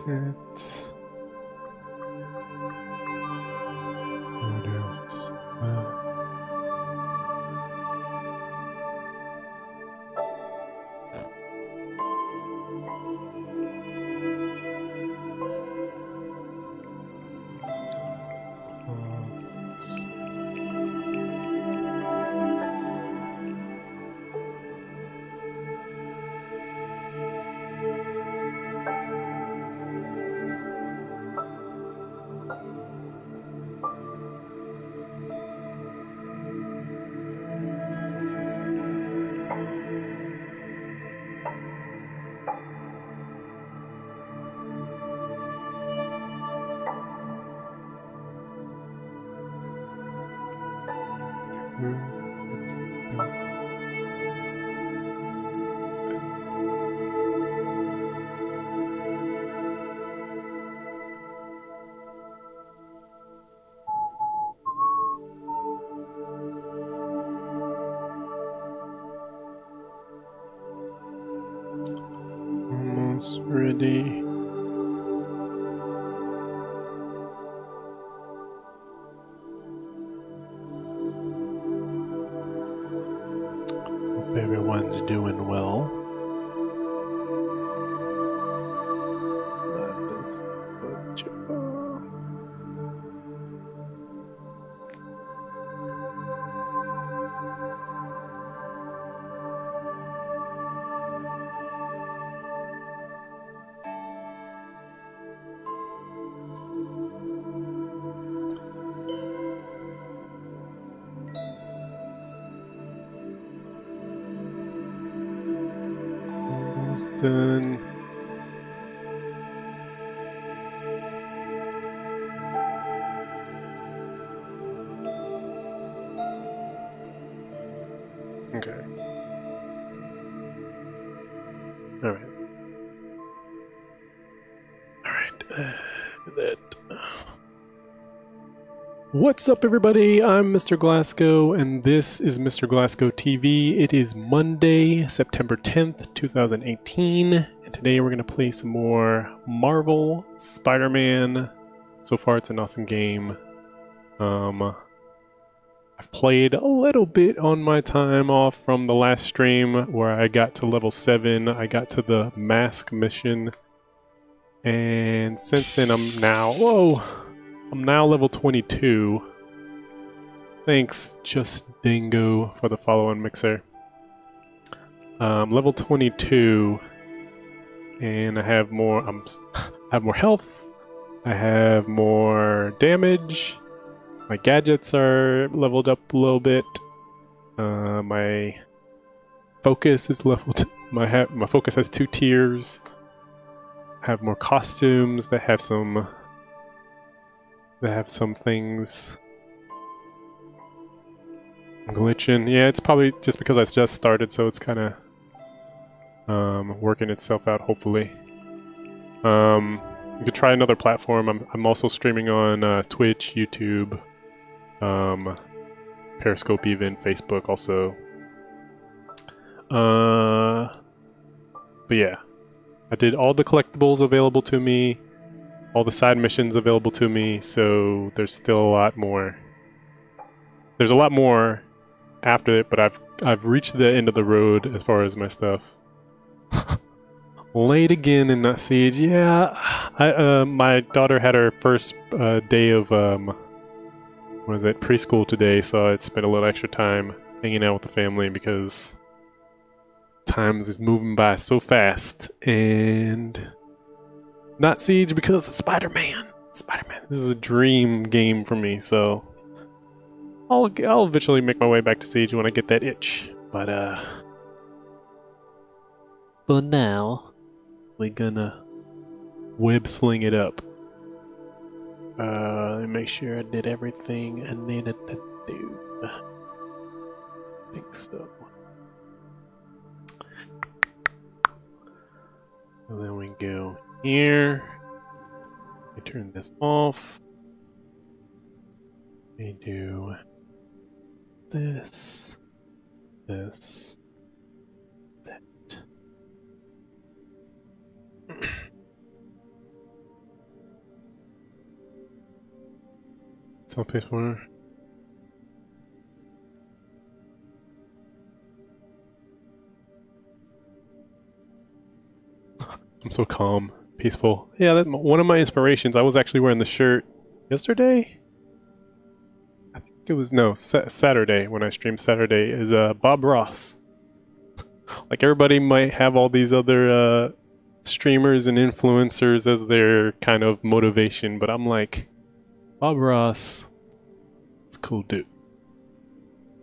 It's what else? Almost ready. Hope everyone's doing well. Almost done. Okay. All right. All right. That. What's up, everybody? I'm MrGlasco, and this is MrGlasco TV. It is Monday, September 10th, 2018, and today we're going to play some more Marvel Spider-Man. So far, it's an awesome game. I've played a little bit on my time off from the last stream where I got to level 7. I got to the mask mission, and since then I'm now level 22. Thanks, Just Dingo, for the follow-on mixer. Level 22, and I have more. I have more health. I have more damage. My gadgets are leveled up a little bit. My focus is leveled. My focus has 2 tiers. I have more costumes that have some. Things. I'm glitching. Yeah, it's probably just because I just started, so it's kind of working itself out. Hopefully, you could try another platform. I'm also streaming on Twitch, YouTube, Periscope, even Facebook, also. But yeah, I did all the collectibles available to me. All the side missions available to me, so there's still a lot more. There's a lot more after it, but I've reached the end of the road as far as my stuff. Late again and not Siege. Yeah, my daughter had her first day of preschool today, so I spent a little extra time hanging out with the family because times is moving by so fast. And not Siege because of Spider-Man. Spider-Man. This is a dream game for me, so I'll eventually make my way back to Siege when I get that itch. But for now, we're gonna web sling it up. Let me make sure I did everything I needed to do. I think so. And then we go here. We turn this off. We do this, that. It's on PS4. I'm so calm, peaceful. Yeah, that's one of my inspirations. I was actually wearing the shirt yesterday. I think it was Saturday when I streamed Saturday. Is Bob Ross. Like everybody might have all these other streamers and influencers as their kind of motivation, but I'm like, Bob Ross, it's a cool dude.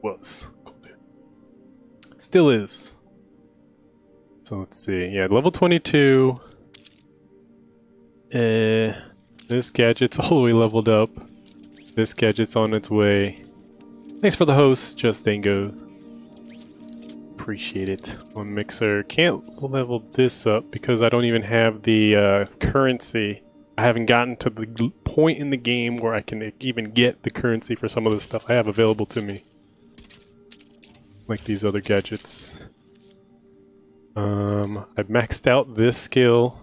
Was cool dude. Still is. So let's see. Yeah, level 22. This gadget's all the way leveled up. This gadget's on its way. Thanks for the host, Just Dango. Appreciate it. On Mixer. Can't level this up because I don't even have the currency. I haven't gotten to the point in the game where I can even get the currency for some of the stuff I have available to me. Like these other gadgets. I've maxed out this skill.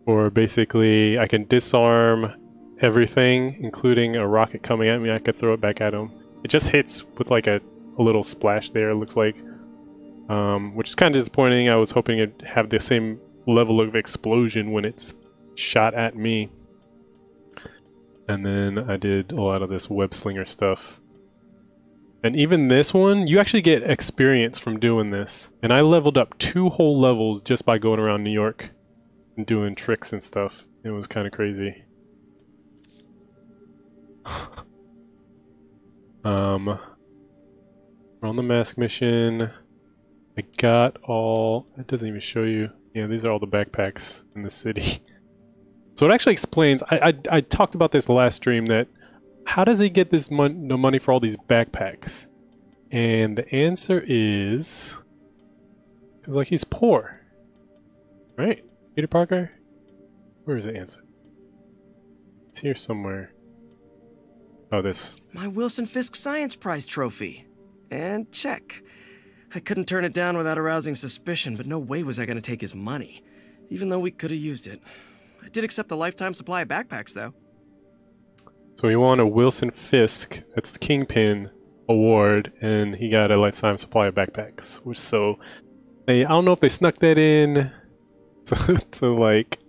Or basically, I can disarm everything, including a rocket coming at me. I could throw it back at him. It just hits with like a little splash there, it looks like. Which is kind of disappointing. I was hoping it'd have the same level of explosion when it's shot at me. And then I did a lot of this web slinger stuff. And even this one, you actually get experience from doing this. And I leveled up 2 whole levels just by going around New York and doing tricks and stuff. It was kind of crazy. We're on the mask mission. I got all... It doesn't even show you. Yeah, these are all the backpacks in the city. So it actually explains... I talked about this last stream that how does he get this the money for all these backpacks? And the answer is... Because, like, he's poor. Right? Peter Parker? Where is the answer? It's here somewhere. Oh, this. My Wilson Fisk Science Prize trophy. And check. I couldn't turn it down without arousing suspicion, but no way was I going to take his money. Even though we could have used it. I did accept the lifetime supply of backpacks, though. So he won a Wilson Fisk, that's the Kingpin award, and he got a lifetime supply of backpacks. Which I don't know if they snuck that in to like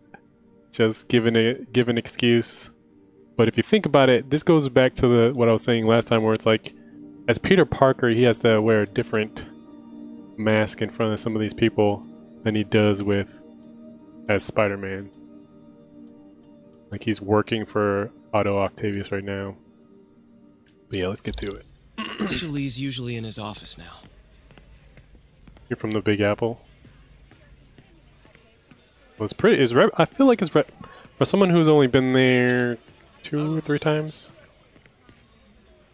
just give an excuse. But if you think about it, this goes back to what I was saying last time, where it's like, as Peter Parker, he has to wear a different mask in front of some of these people than he does as Spider-Man. Like he's working for Otto Octavius right now. But yeah, let's get to it. Mr. Lee's usually in his office now. You're from the Big Apple. Well, it's pretty. I feel like it's for someone who's only been there 2 or 3 times.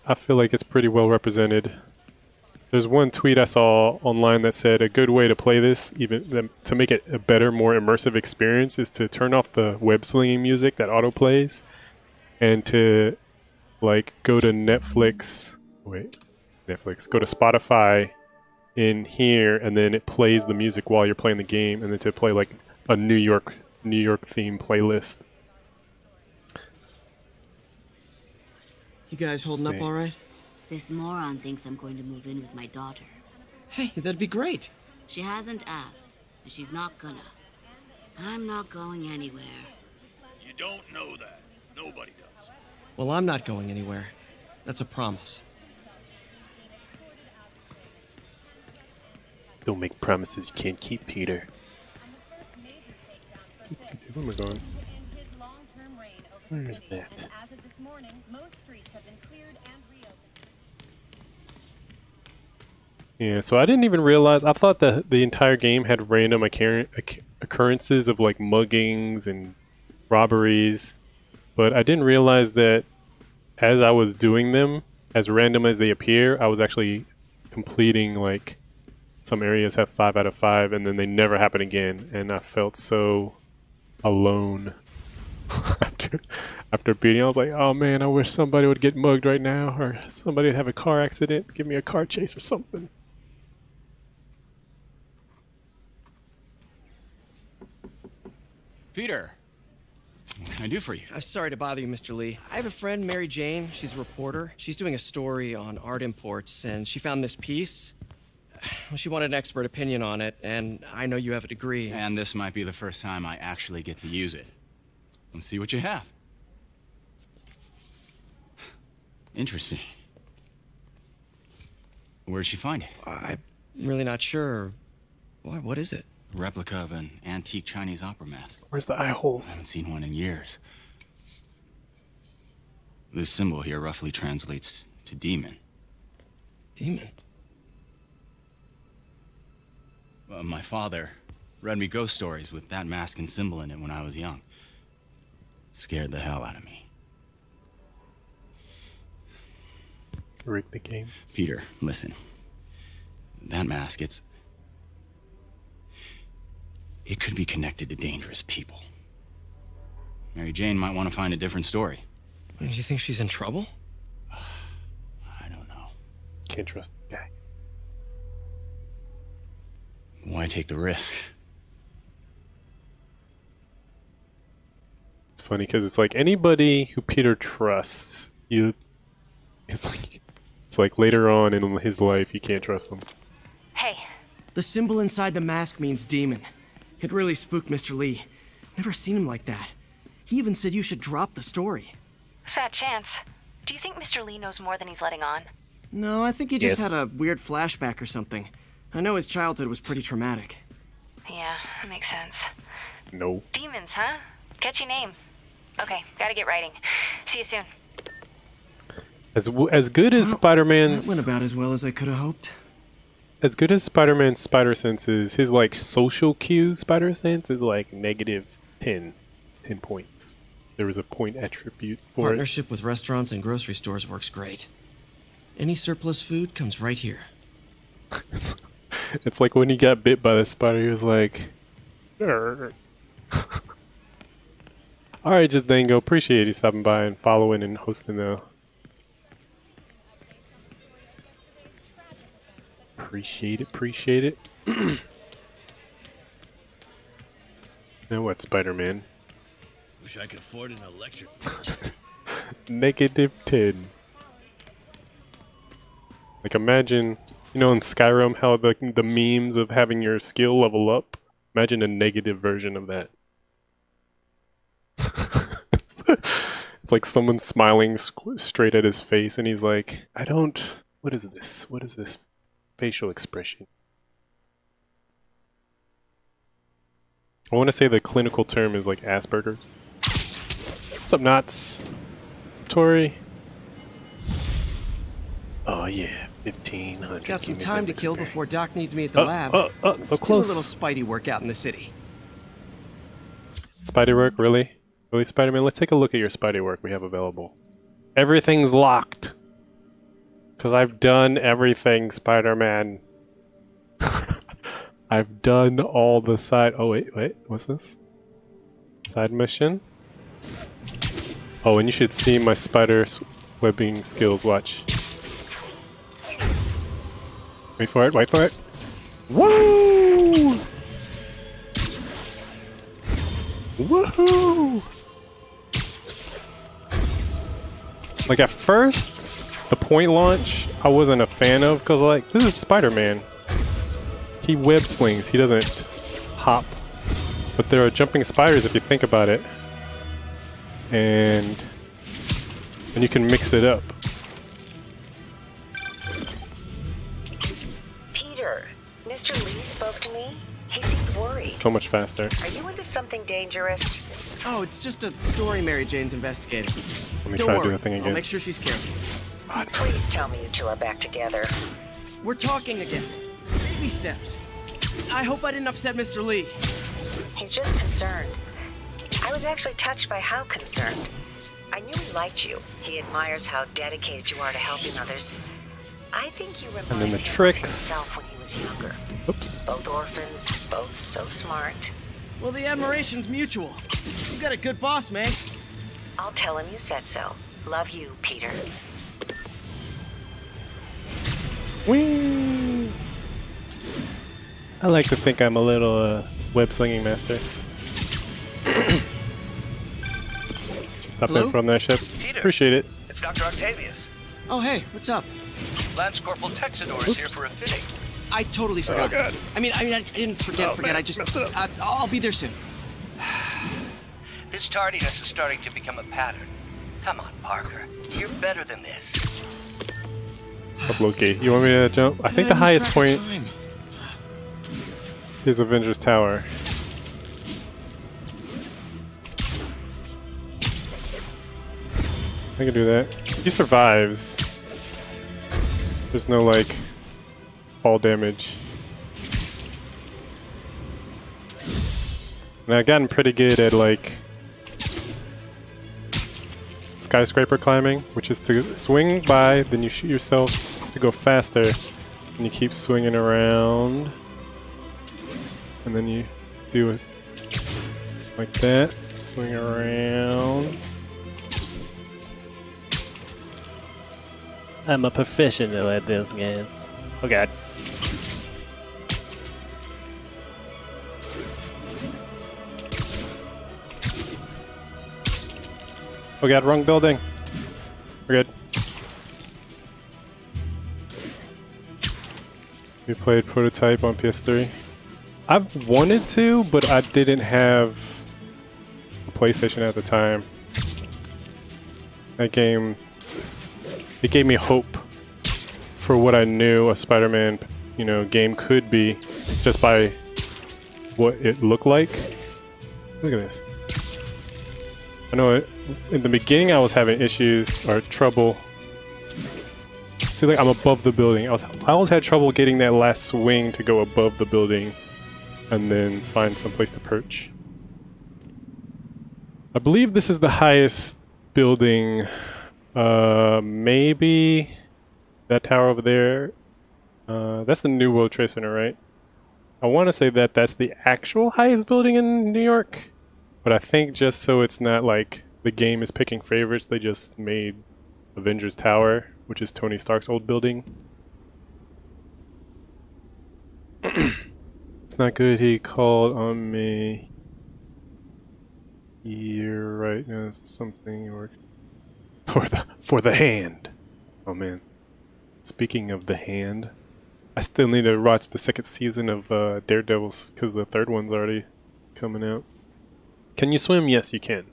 I feel like it's pretty well represented. There's one tweet I saw online that said a good way to play this, even to make it a better, more immersive experience, is to turn off the web slinging music that auto plays, and to like go to Netflix. Go to Spotify in here, and then it plays the music while you're playing the game, and then to play like a New York theme playlist. You guys holding up all right? This moron thinks I'm going to move in with my daughter. Hey, that'd be great. She hasn't asked, and she's not gonna. I'm not going anywhere. You don't know that. Nobody does. Well, I'm not going anywhere. That's a promise. Don't make promises you can't keep, Peter. Where am I going? Where is that? Yeah, so I didn't even realize. I thought that the entire game had random occurrences of like muggings and robberies, but I didn't realize that as I was doing them, as random as they appear, I was actually completing like some areas have 5 out of 5, and then they never happen again, and I felt so alone after beating. I was like, oh man, I wish somebody would get mugged right now, or somebody would have a car accident, give me a car chase or something. Peter, What can I do for you? I'm sorry to bother you, Mr. Lee. I have a friend, Mary Jane. She's a reporter. She's doing a story on art imports, and she found this piece. She wanted an expert opinion on it, and I know you have a degree. And this might be the first time I actually get to use it. Let's see what you have. Interesting. Where did she find it? I'm really not sure. Why, what is it? A replica of an antique Chinese opera mask. Where's the eye I holes? haven't seen one in years. This symbol here roughly translates to demon. Demon? My father read me ghost stories with that mask and symbol in it when I was young. Scared the hell out of me. Rig the game. Peter, listen. That mask, it could be connected to dangerous people. Mary Jane might want to find a different story. Do you think she's in trouble? I don't know. Can't trust the guy. Why take the risk? It's funny because it's like anybody who Peter trusts, it's like later on in his life you can't trust them. Hey, The symbol inside the mask means demon. It really spooked Mr. Lee. Never seen him like that. He even said you should drop the story. fat chance. Do you think Mr. Lee knows more than he's letting on? No, I think he just Yes. had a weird flashback or something. I know his childhood was pretty traumatic. Yeah, makes sense. No. Demons, huh? Catchy name. Okay, gotta get writing. See you soon. As good as That Spider-Man's went about as well as I could have hoped. as good as Spider-Man's spider sense is, his like social cue spider sense is like negative 10 points. There was a point attribute for Partnership with restaurants and grocery stores works great. Any surplus food comes right here. it. It's like when he got bit by the spider, he was like, "Arr." All right, just Dango. Appreciate you stopping by and following and hosting the. Appreciate it. Now what, Spider-Man? Wish I could afford an electric wheelchair. Negative 10. Like imagine, in Skyrim how the memes of having your skill level up. Imagine a negative version of that. It's like someone smiling straight at his face, and he's like, what is this? What is this facial expression? I want to say the clinical term is like Asperger's. What's up, Knots? What's up, Tori? Oh yeah, 1,500. Got some cumulative time to kill experience. before Doc needs me at the lab. So Let's do close. a little Spidey workout in the city. Spider work, really? Really, Spider-Man? Let's take a look at your Spidey work we have available. Everything's locked. Because I've done everything, Spider-Man. I've done all the side... Oh, wait. What's this? Side mission? Oh, and you should see my spider webbing skills. Watch. Wait for it. Woo! Woohoo! Like at first, the point launch I wasn't a fan of because like this is Spider-Man. He web slings. He doesn't hop. But there are jumping spiders if you think about it, and you can mix it up. Peter, Mr. Lee spoke to me. He seemed worried. It's so much faster. Are you into something dangerous? Oh, it's just a story Mary Jane's investigating. Let me Don't try to worry, do the thing I'll again. make sure she's careful. Please tell me you two are back together. We're talking again. Baby steps. I hope I didn't upset Mr. Lee. He's just concerned. I was actually touched by how concerned. I knew he liked you. He admires how dedicated you are to helping others. I think you reminded then the him of tricks. himself when he was younger. Oops. Both orphans, both so smart. Well, the admiration's mutual. You got a good boss, man. I'll tell him you said so. Love you, Peter. Whee! I like to think I'm a little web slinging master. stopped Hello? in from that ship. Peter. Appreciate it. It's Dr. Octavius. Oh, hey, what's up? Lance Corporal Texador is here for a fitting. I totally forgot. God. I didn't forget. Man, I just, messed it up. I'll be there soon. This tardiness is starting to become a pattern. Come on, Parker. You're better than this. Up, Loki. You want me to jump? I think the highest point is Avengers Tower. I can do that. He survives. There's no, like, fall damage. And I've gotten pretty good at, like, skyscraper climbing, which is to swing by, then you shoot yourself to go faster, and you keep swinging around, and then you do it like that, swing around. I'm a professional at this, guys. Oh god. Oh god, wrong building. We're good. We played Prototype on PS3. I've wanted to, but I didn't have a PlayStation at the time. That game, it gave me hope for what I knew a Spider-Man, game could be just by what it looked like. Look at this. I know in the beginning I was having issues or trouble. See, like I'm above the building. I always had trouble getting that last swing to go above the building and then find some place to perch. I believe this is the highest building. Maybe that tower over there. That's the New World Trade Center, right? I want to say that that's the actual highest building in New York. But I think just so it's not like the game is picking favorites, they just made Avengers Tower, which is Tony Stark's old building. It's not good he called on me. You're right, no, it's something works for the hand. Oh man. Speaking of the hand, I still need to watch the second season of Daredevils because the third one's already coming out. Can you swim? Yes, you can.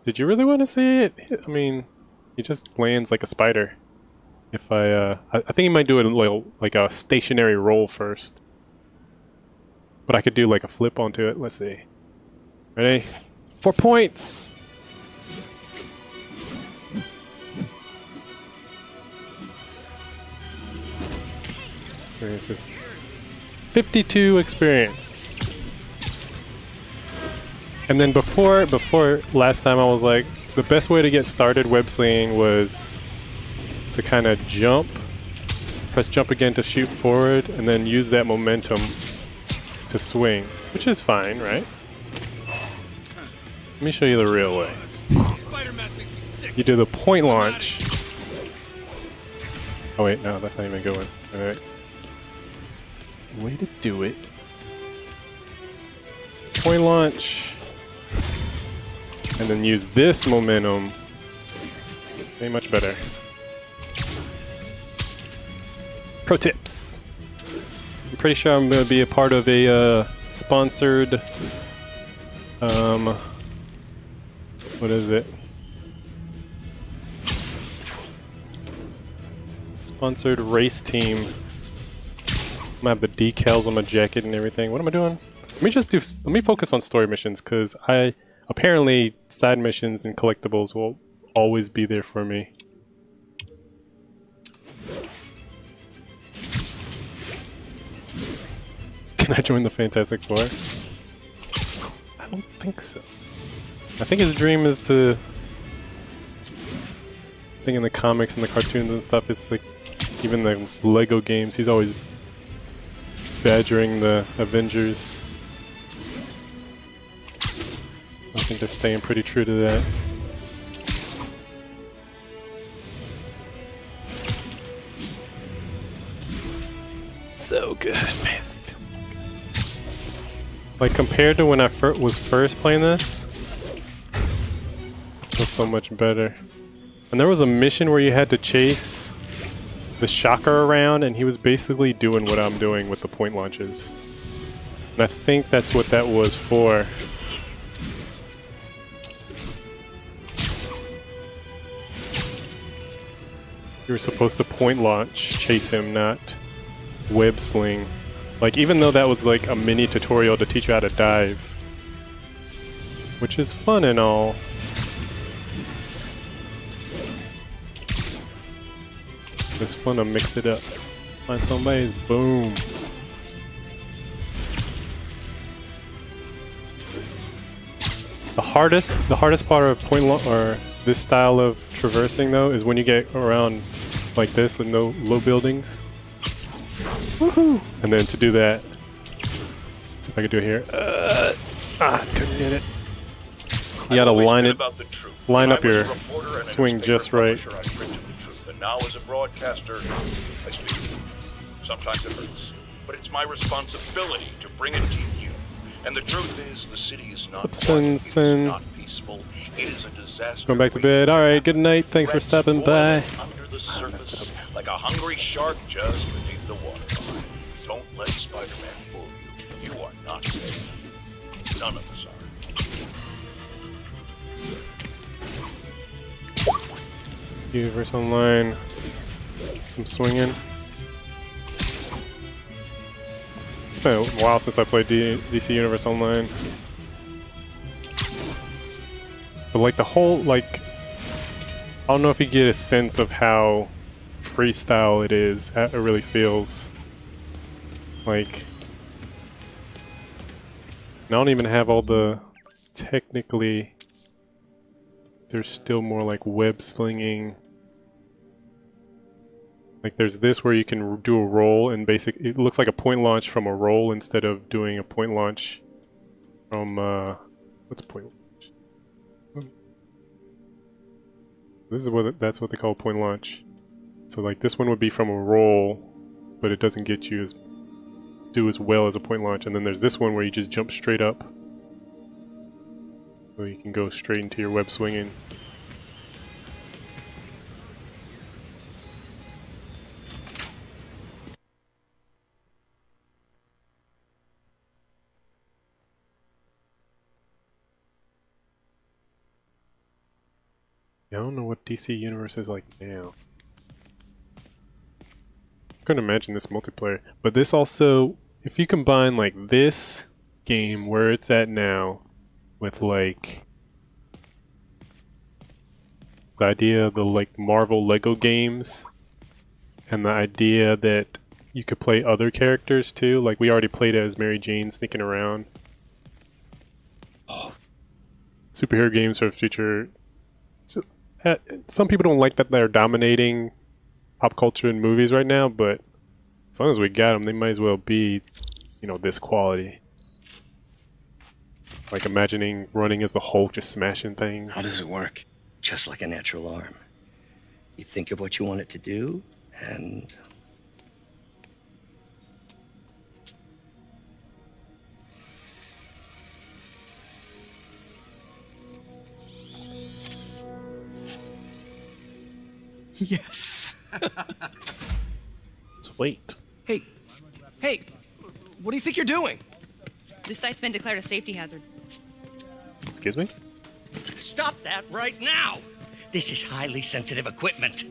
Did you really want to see it? I mean, he just lands like a spider. If I think he might do it like a stationary roll first. But I could do like a flip onto it. Let's see. Ready? 4 points! So it's just 52 experience. And then before last time I was like, the best way to get started web slinging was to kind of jump, press jump again to shoot forward, and then use that momentum to swing, which is fine, right? Let me show you the real way. You do the point launch. Oh wait, no, that's not even going. Alright. Way to do it. Point launch. And then use this momentum. Way much better. Pro tips. I'm pretty sure I'm going to be a part of a sponsored what is it? Sponsored race team. I'm gonna have the decals on my jacket and everything. What am I doing? Let me focus on story missions, because apparently side missions and collectibles will always be there for me. Can I join the Fantastic Four? I don't think so. I think his dream is to... I think in the comics and the cartoons and stuff, it's like, even the Lego games, he's always badgering the Avengers. I think they're staying pretty true to that. So good, man. It feels so good. Like, compared to when I was first playing this, so much better. And there was a mission where you had to chase the shocker around, and he was basically doing what I'm doing with the point launches. And I think that's what that was for. You were supposed to point launch, chase him, not web sling. Like, even though that was like a mini tutorial to teach you how to dive, which is fun and all. It's fun to mix it up. Find somebody's boom. The hardest part of or this style of traversing though is when you get around like this with no low buildings. Woohoo! And then to do that, let's see if I can do it here. Couldn't get it. You gotta line up your swing just right. And now as a broadcaster, I speak. Sometimes it hurts, but it's my responsibility to bring it to you. And the truth is, the city is not peaceful. It is a disaster. Going back to bed. All right. Good night. Thanks for stopping by. Under the surface, like a hungry shark just beneath the waterline. Don't let Spider-Man fool you. You are not safe. None of us are. Universe Online. Some swinging. It's been a while since I played DC Universe Online. But like the whole, like, I don't know if you get a sense of how freestyle it is. It really feels like, I don't even have all the, technically, there's still more like web slinging. Like there's this where you can do a roll and it looks like a point launch from a roll instead of doing a point launch from, what's a point launch? This is that's what they call point launch. So like this one would be from a roll, but it doesn't get you do as well as a point launch. And then there's this one where you just jump straight up. So you can go straight into your web swinging. I don't know what DC Universe is like now. I couldn't imagine this multiplayer. But this also, if you combine like this game where it's at now with like the idea of the like Marvel Lego games and the idea that you could play other characters too, like we already played as Mary Jane sneaking around. Oh, superhero games for the future. Some people don't like that they're dominating pop culture and movies right now, but as long as we got them, they might as well be, you know, this quality. Like imagining running as the Hulk, just smashing things. How does it work? Just like a natural arm. You think of what you want it to do, and... Yes! Sweet. Hey, what do you think you're doing? This site's been declared a safety hazard. Excuse me? Stop that right now! This is highly sensitive equipment.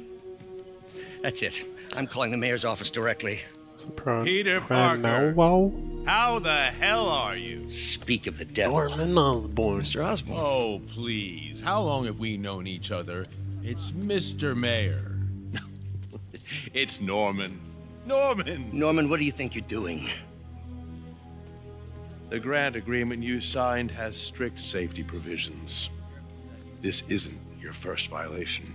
That's it. I'm calling the mayor's office directly. Peter Parker, how the hell are you? Speak of the devil. Norman Osborn. Mr. Osborn. Oh, please. How long have we known each other? It's Mr. Mayor. It's Norman. Norman, what do you think you're doing? The grant agreement you signed has strict safety provisions. This isn't your first violation.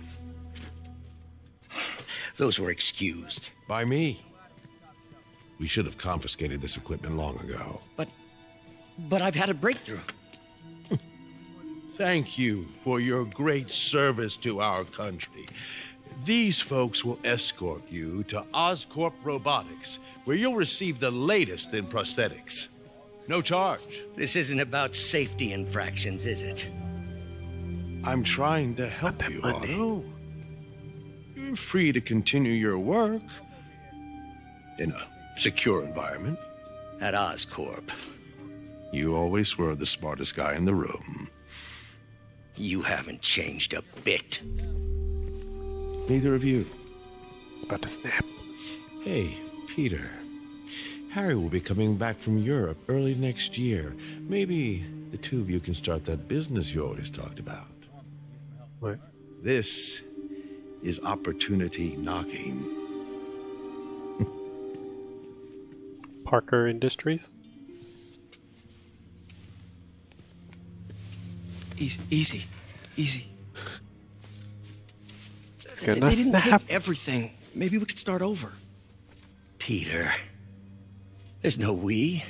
Those were excused. By me. We should have confiscated this equipment long ago. But I've had a breakthrough. Thank you for your great service to our country. These folks will escort you to Oscorp Robotics, where you'll receive the latest in prosthetics. No charge. This isn't about safety infractions, is it? I'm trying to help you, Otto. You're free to continue your work in a secure environment. At Oscorp. You always were the smartest guy in the room. You haven't changed a bit. Neither of you. It's about to snap. Hey, Peter. Harry will be coming back from Europe early next year. Maybe the two of you can start that business you always talked about. What? This is opportunity knocking. Parker Industries? Easy. It's They gonna didn't snap. take everything. Maybe we could start over. Peter, there's no we.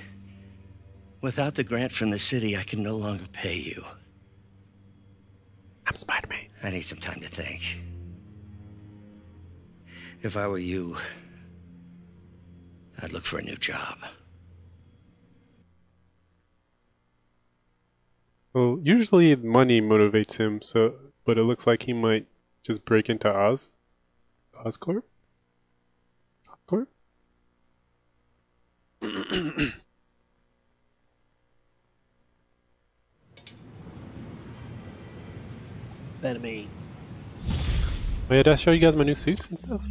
Without the grant from the city, I can no longer pay you. I'm Spider-Man. I need some time to think. If I were you, I'd look for a new job. Well, usually money motivates him, but it looks like he might just break into Oscorp? Oscorp? Spider-Man. Oh yeah, did I show you guys my new suits and stuff?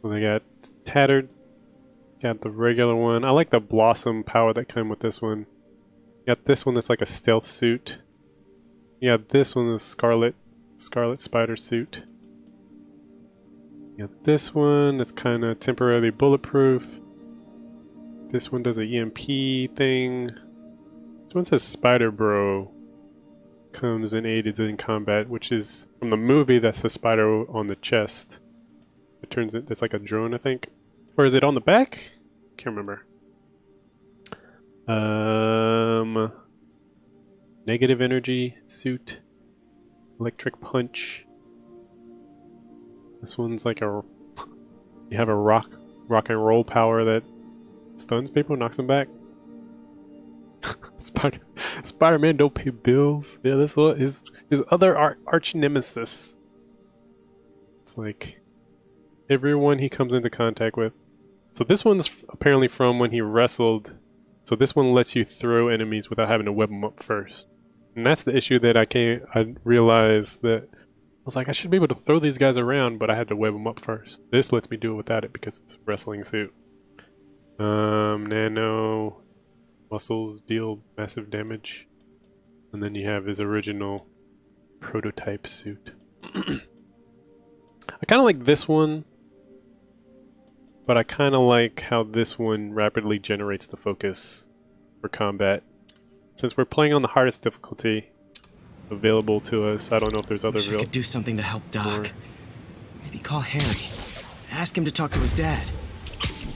So they got tattered, got the regular one. I like the blossom power that came with this one. You got this one that's like a stealth suit. You got this one, the scarlet spider suit. You got this one that's kind of temporarily bulletproof. This one does a EMP thing. This one says Spider Bro. Comes and aids in combat, which is from the movie. That's the spider on the chest. It turns it. It's like a drone, I think. Or is it on the back? Can't remember. Negative energy suit. Electric punch. This one's like a. You have a rock and roll power that stuns people, knocks them back. Spider-Man don't pay bills. Yeah, this is his other arch nemesis. It's like everyone he comes into contact with. So this one's apparently from when he wrestled. So this one lets you throw enemies without having to web them up first. And that's the issue that I realized that I was like, I should be able to throw these guys around, but I had to web them up first. This lets me do it without it because it's a wrestling suit. Nano muscles deal massive damage. And then you have his original prototype suit. I kind of like this one, but I kind of like how this one rapidly generates the focus for combat. Since we're playing on the hardest difficulty available to us, I don't know if there's other Wish I could do something to help Doc. Maybe call Harry. Ask him to talk to his dad.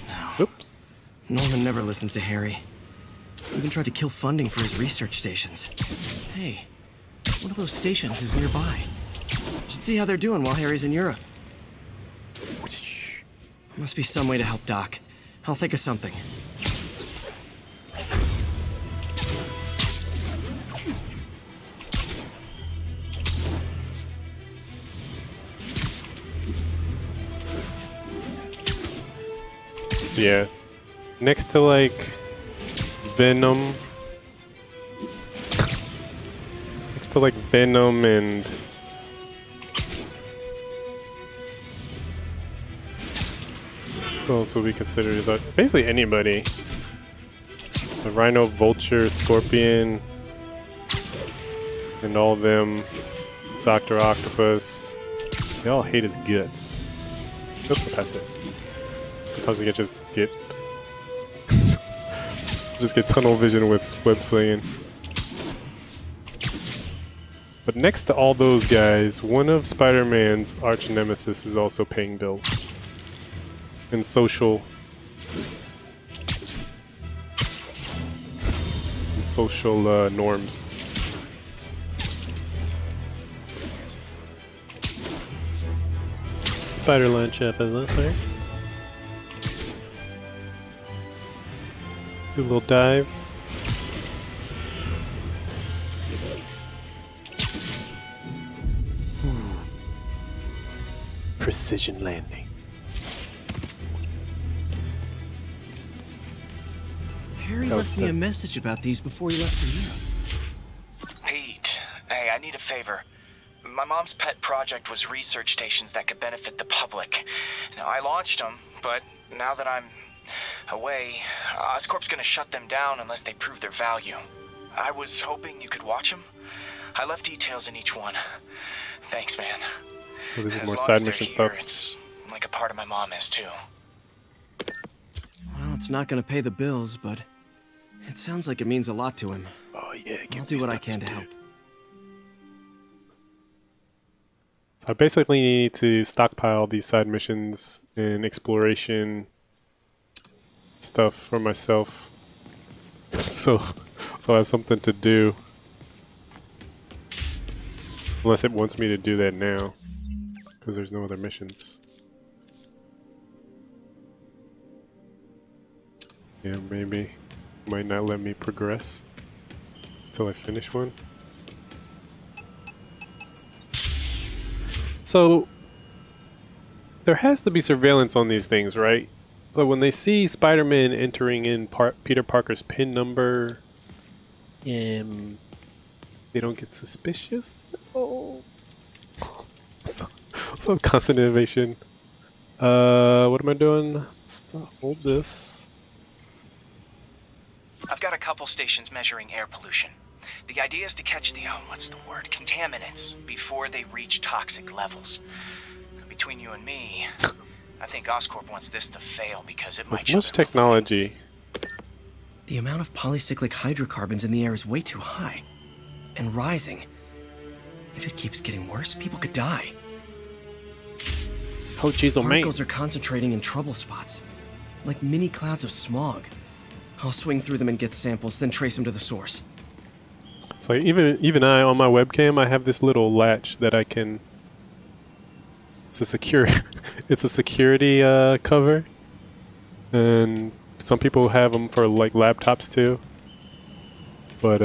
No. Oops. Norman never listens to Harry. Even tried to kill funding for his research stations. Hey, one of those stations is nearby. Should see how they're doing while Harry's in Europe. Must be some way to help Doc. I'll think of something. Yeah. Next to like Venom. Next to like Venom and who else would be considered as basically anybody. The Rhino, Vulture, Scorpion, and all of them. Dr. Octopus. They all hate his guts. Oops, I passed it. Sometimes you can just get tunnel vision with web slinging. But next to all those guys, one of Spider-Man's arch nemesis is also paying bills. And social norms. Spider Lunch effortlessly. Do a little dive. precision landing. Harry left me a message about these before he left for Europe. Pete, hey, I need a favor. My mom's pet project was research stations that could benefit the public. Now, I launched them, but now that I'm away, Oscorp's gonna shut them down unless they prove their value. I was hoping you could watch them. I left details in each one. Thanks, man. So this is As more long side as they're mission here, stuff. It's like a part of my mom is, too. Well, it's not gonna pay the bills, but it sounds like it means a lot to him. Oh yeah, I'll do what I can to help. So I basically need to stockpile these side missions and exploration stuff for myself, so I have something to do. Unless it wants me to do that now, because there's no other missions. Yeah, maybe. Might not let me progress until I finish one. So, there has to be surveillance on these things, right? So when they see Spider-Man entering in Peter Parker's PIN number, they don't get suspicious? Oh. So constant innovation. What am I doing? Hold this. I've got a couple stations measuring air pollution. The idea is to catch the, contaminants before they reach toxic levels. Between you and me, I think Oscorp wants this to fail because it might... There's much technology. The amount of polycyclic hydrocarbons in the air is way too high. And rising. If it keeps getting worse, people could die. Oh, jeez, oh, man. Particles are concentrating in trouble spots. Like mini clouds of smog. I'll swing through them and get samples, then trace them to the source. So even I, on my webcam, I have this little latch that I can... It's a security cover. And some people have them for like laptops too. But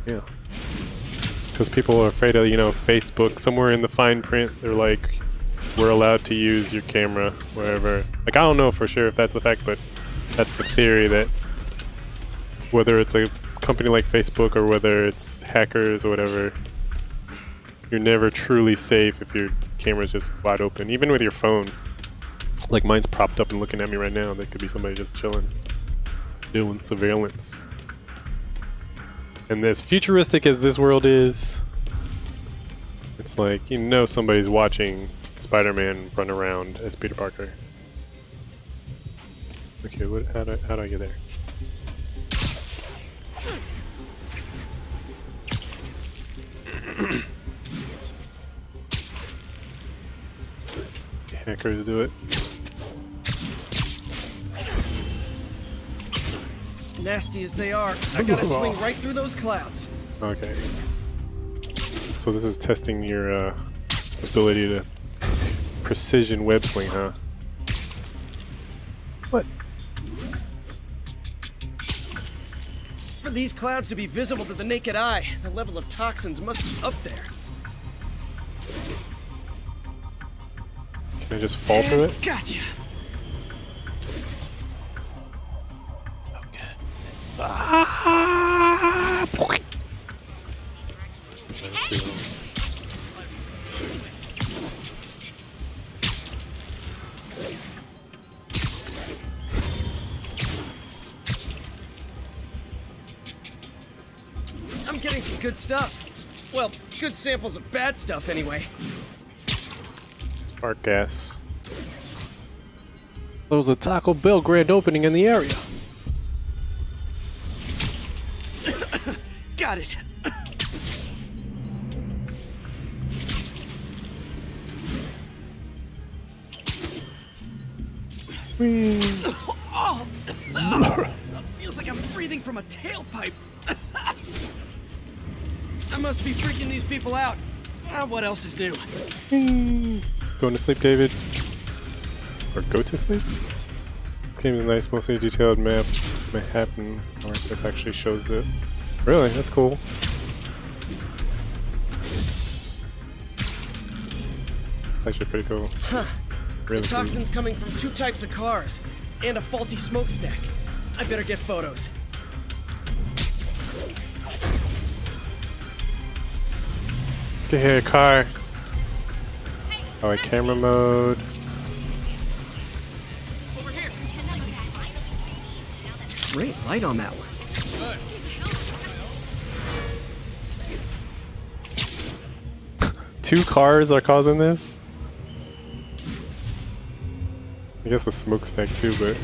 yeah. Because people are afraid of, Facebook. Somewhere in the fine print, they're like, we're allowed to use your camera wherever. Like, I don't know for sure if that's the fact, but that's the theory, that whether it's a company like Facebook or whether it's hackers or whatever, you're never truly safe if your camera's just wide open. Even with your phone. Like, mine's propped up and looking at me right now. There could be somebody just chilling, doing surveillance. And as futuristic as this world is, it's like, somebody's watching Spider-Man run around as Peter Parker. Okay, how do I get there? Hackers do it. Nasty as they are, I gotta swing right through those clouds. Okay. So this is testing your ability to precision web sling, huh? What? For these clouds to be visible to the naked eye, the level of toxins must be up there. Can I just fall through it? Gotcha. Okay. I'm getting some good stuff. Well, good samples of bad stuff anyway. Spark gas. There was a Taco Bell grand opening in the area. Got it. Oh, feels like I'm breathing from a tailpipe. I must be freaking these people out. What else is new? Going to sleep, David. Or go to sleep? This game is nice, mostly a detailed map. Manhattan, or this actually shows it. Really? That's cool. It's actually pretty cool. Huh. Really The cool. toxin's coming from 2 types of cars and a faulty smokestack. I better get photos. Get here, car. Oh, wait, camera mode. Great light on that one. 2 cars are causing this? I guess the smokestack too, but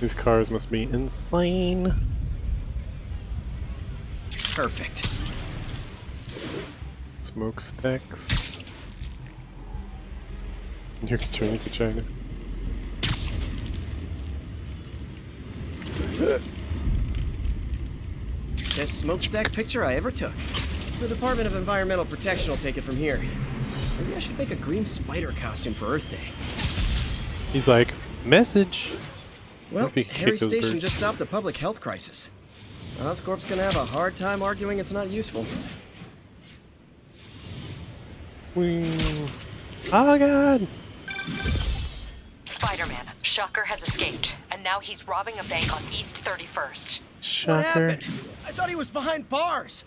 these cars must be insane. Perfect. Smokestacks. New York's turning to China. Best smokestack picture I ever took. The Department of Environmental Protection will take it from here. Maybe I should make a green spider costume for Earth Day. He's like, message. Well, If he kicked Harry those Station birds. just stopped a public health crisis. Oscorp's gonna have a hard time arguing it's not useful. Oh god! Spider-Man, Shocker has escaped, and now he's robbing a bank on East 31st. Shocker. What happened? I thought he was behind bars.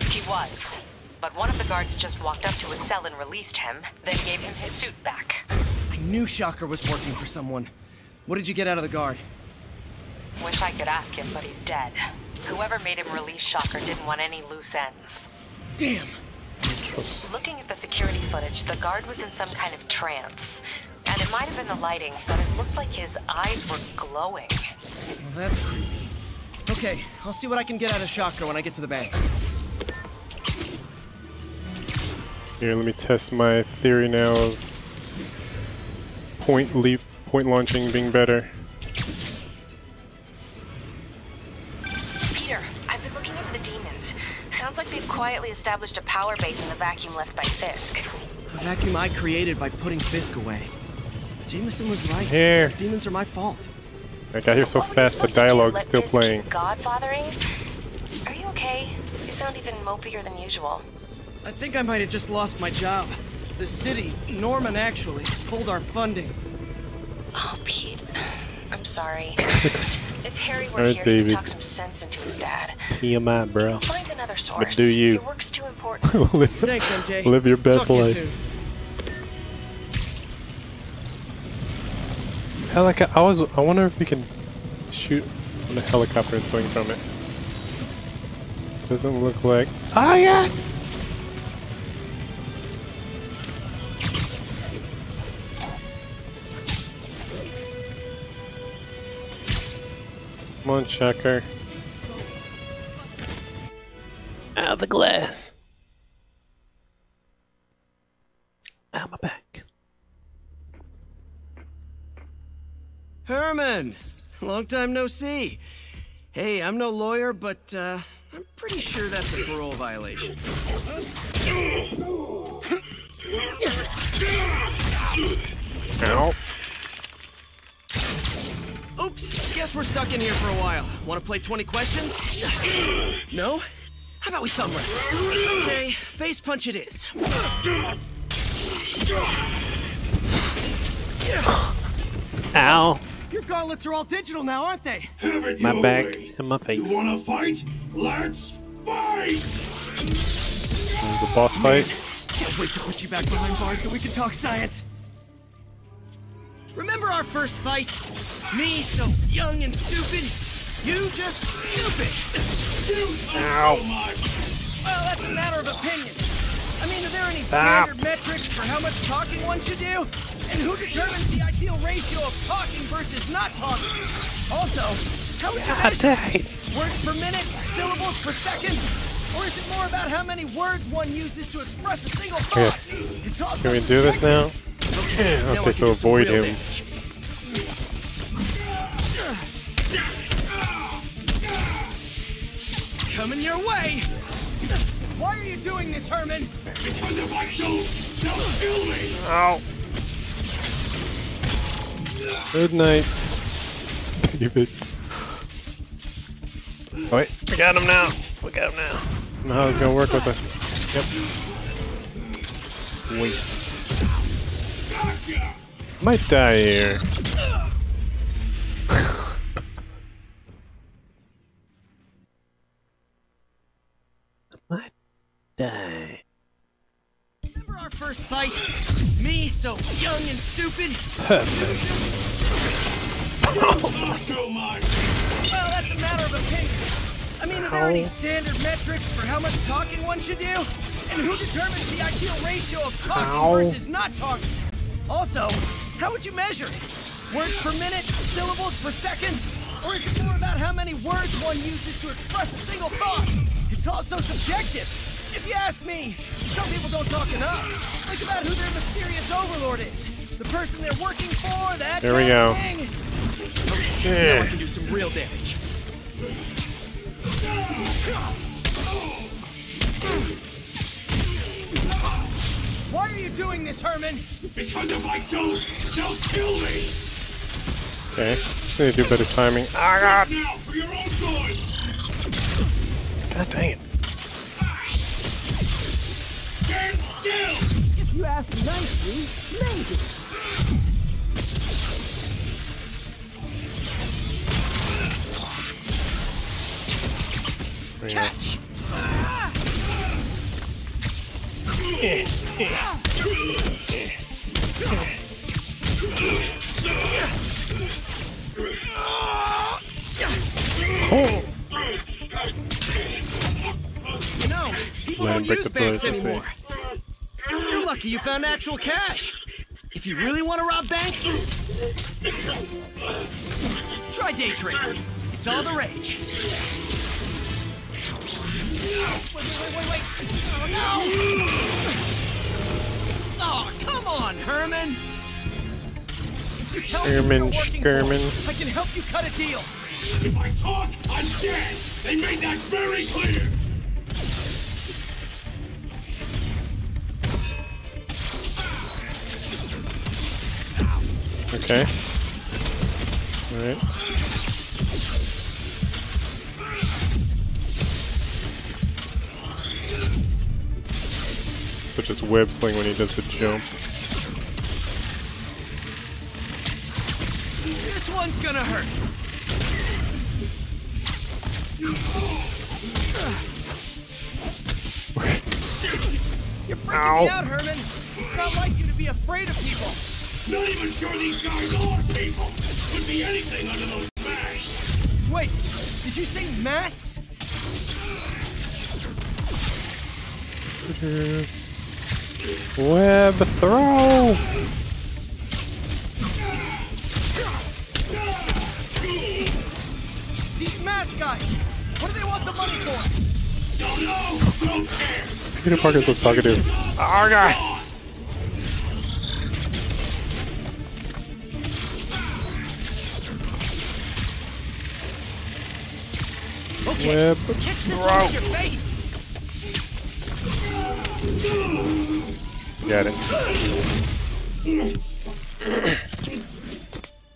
He was, but one of the guards just walked up to his cell and released him, then gave him his suit back. I knew Shocker was working for someone. What did you get out of the guard? Wish I could ask him, but he's dead. Whoever made him release Shocker didn't want any loose ends. Damn. Looking at the security footage, the guard was in some kind of trance. And it might have been the lighting, but it looked like his eyes were glowing. Well, that's creepy. Okay, I'll see what I can get out of Shocker when I get to the bank. Here, let me test my theory now of point launching being better. Peter, I've been looking into the demons. Sounds like they've quietly established a power base in the vacuum left by Fisk. The vacuum I created by putting Fisk away. Jameson was right. Here. The demons are my fault. I got here so fast, the dialogue's still playing. Godfathering? Are you okay? You sound even mopier than usual. I think I might have just lost my job. The city, Norman actually, pulled our funding. Oh, Pete. I'm sorry. If Harry were Alright, here, David. he'd talk some sense into his dad. TMI, bro. Find another source. But do you? Your work's too important. live, Thanks, MJ. live your best Talk to you life. soon. I wonder if we can shoot on a helicopter and swing from it. Doesn't look like. Oh yeah! Come on, Shocker. Out of the glass. Out my back. Herman! Long time no see. Hey, I'm no lawyer, but I'm pretty sure that's a parole violation. Ow. Oops, guess we're stuck in here for a while. Want to play 20 questions? No? How about we thumb wrestle? Okay, face punch it is. Ow. Your gauntlets are all digital now, aren't they? My back and my face. You wanna fight? Let's fight! There's a boss fight. Can't wait to put you back behind bars so we can talk science. Remember our first fight? Me so young and stupid. You just stupid. Ow. Well, that's a matter of opinion. I mean, are there any Stop. standard metrics for how much talking one should do? And who determines the ideal ratio of talking versus not talking? Also, how would you measure? Words per minute? Syllables per second? Or is it more about how many words one uses to express a single thought? It's all Can we do this now? Okay, so avoid him. Coming your way! Why are you doing this, Herman? Because if I don't kill me! Ow. Good night, David. Oh, wait, we got him now. We got him now. I don't know how it's gonna work with it. Yep. Waste. Might die here. Might die. Remember our first fight? Me, so young and stupid? Well, that's a matter of opinion. I mean, are there any standard metrics for how much talking one should do? And who determines the ideal ratio of talking versus not talking? Also, how would you measure it? Words per minute? Syllables per second? Or is it more about how many words one uses to express a single thought? It's also subjective. If you ask me, some people don't talk enough. Think about who their mysterious overlord is. The person they're working for, that there we go. Thing. Okay, now I can do some real damage. Why are you doing this, Herman? Because if I don't, they'll kill me! Okay, just need to do better timing. Ah, God! Now, for your own good! God dang it. Stand still! If you ask nicely, maybe. Catch! You know, people don't use banks anymore. You're lucky you found actual cash. If you really want to rob banks, try day trading. It's all the rage. Wait. Oh, no! Oh, come on, Herman! If you tell me who you're working for, I can help you cut a deal. If I talk, I'm dead! They made that very clear! Okay. Alright. So just web sling when he does the jump. This one's gonna hurt. You're freaking me out, Herman. It's not like you to be afraid of people. Not even sure these guys are people. Could be anything under those masks. Wait, did you say masks? Web throw! These mask guys, what do they want the money for? Don't know, don't care. Peter Parker's so talkative. Oh, God! Okay, web catch this throw. one with your face. Got it.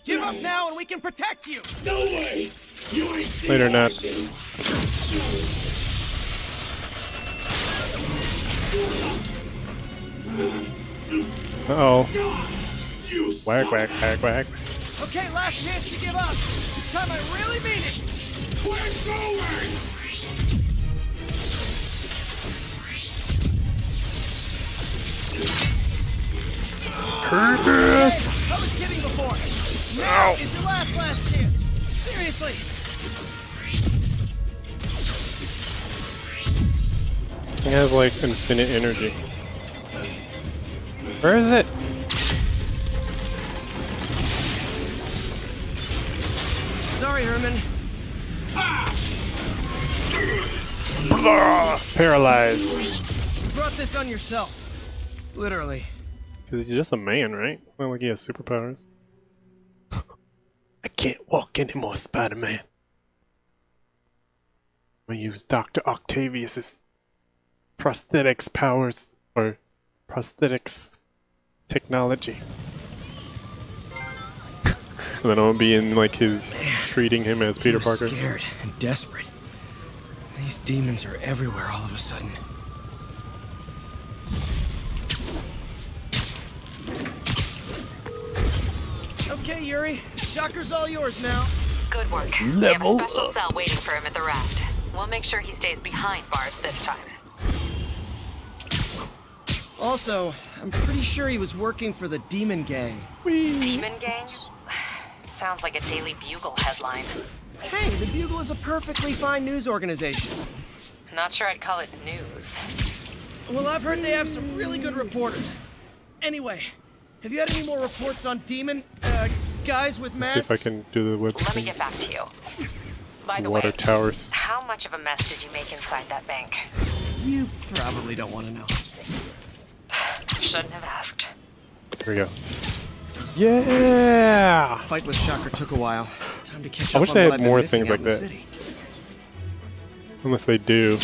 Give up now and we can protect you. No way. You ain't Later, nuts. Uh-oh. Whack, whack, whack, whack. Okay, last chance to give up. This time I really mean it. We're going. Hey, I was kidding before. Now is your last chance. Seriously. He has like infinite energy. Where is it? Sorry, Herman. Paralyzed. You brought this on yourself. Literally. Because he's just a man, right? Not like he has superpowers. I can't walk anymore, Spider-Man. I'm gonna use Dr. Octavius's prosthetics powers, or prosthetics technology. And then I'm gonna be in like his treating him as Peter Parker. Scared and desperate. These demons are everywhere all of a sudden. Okay, Yuri. Shocker's all yours now. Good work. We have a special cell waiting for him at the raft. We'll make sure he stays behind bars this time. Also, I'm pretty sure he was working for the Demon Gang. Demon Gang? Sounds like a Daily Bugle headline. Hey, the Bugle is a perfectly fine news organization. Not sure I'd call it news. Well, I've heard they have some really good reporters. Anyway, have you had any more reports on demon, guys with masks? See if I can do the web. Let me get back to you. By the water way, towers. how much of a mess did you make inside that bank? You probably don't want to know. Shouldn't have asked. Here we go. Yeah! Fight with Shocker took a while. Time to catch up. I wish on they what had I've been more missing things out like in the that. city. Unless they do.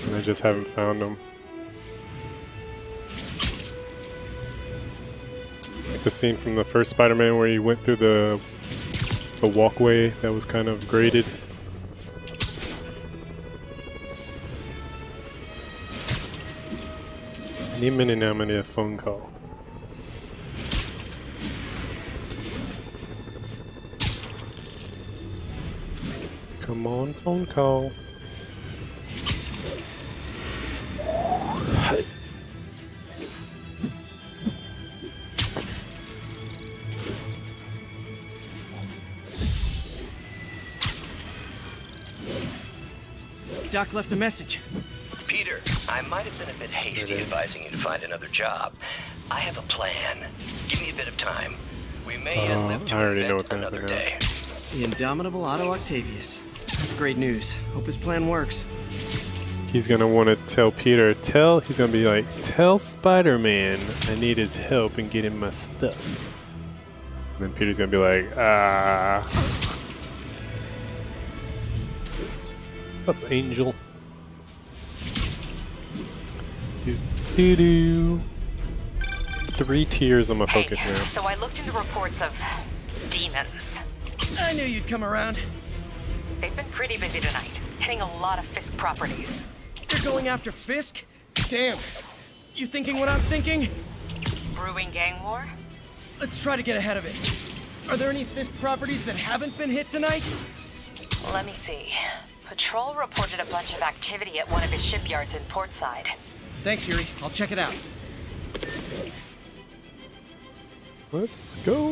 And I just haven't found them. Like the scene from the first Spider-Man where he went through the walkway that was kind of graded. Any minute now I'm gonna get a phone call. Come on, phone call. Doc left a message. Peter, I might have been a bit hasty advising you to find another job. I have a plan. Give me a bit of time. We may live to I already know invent what's gonna another happen day. The indomitable Otto Octavius. That's great news. Hope his plan works. He's gonna want to tell Peter, he's gonna be like, tell Spider-Man I need his help in getting my stuff. And then Peter's gonna be like, What's up, Angel? Do-do-do. 3 tiers on my focus now. So I looked into reports of demons. I knew you'd come around. They've been pretty busy tonight, hitting a lot of Fisk properties. They're going after Fisk? Damn. You thinking what I'm thinking? Brewing gang war? Let's try to get ahead of it. Are there any Fisk properties that haven't been hit tonight? Let me see. Patrol reported a bunch of activity at one of his shipyards in Portside. Thanks, Yuri. I'll check it out. Let's go.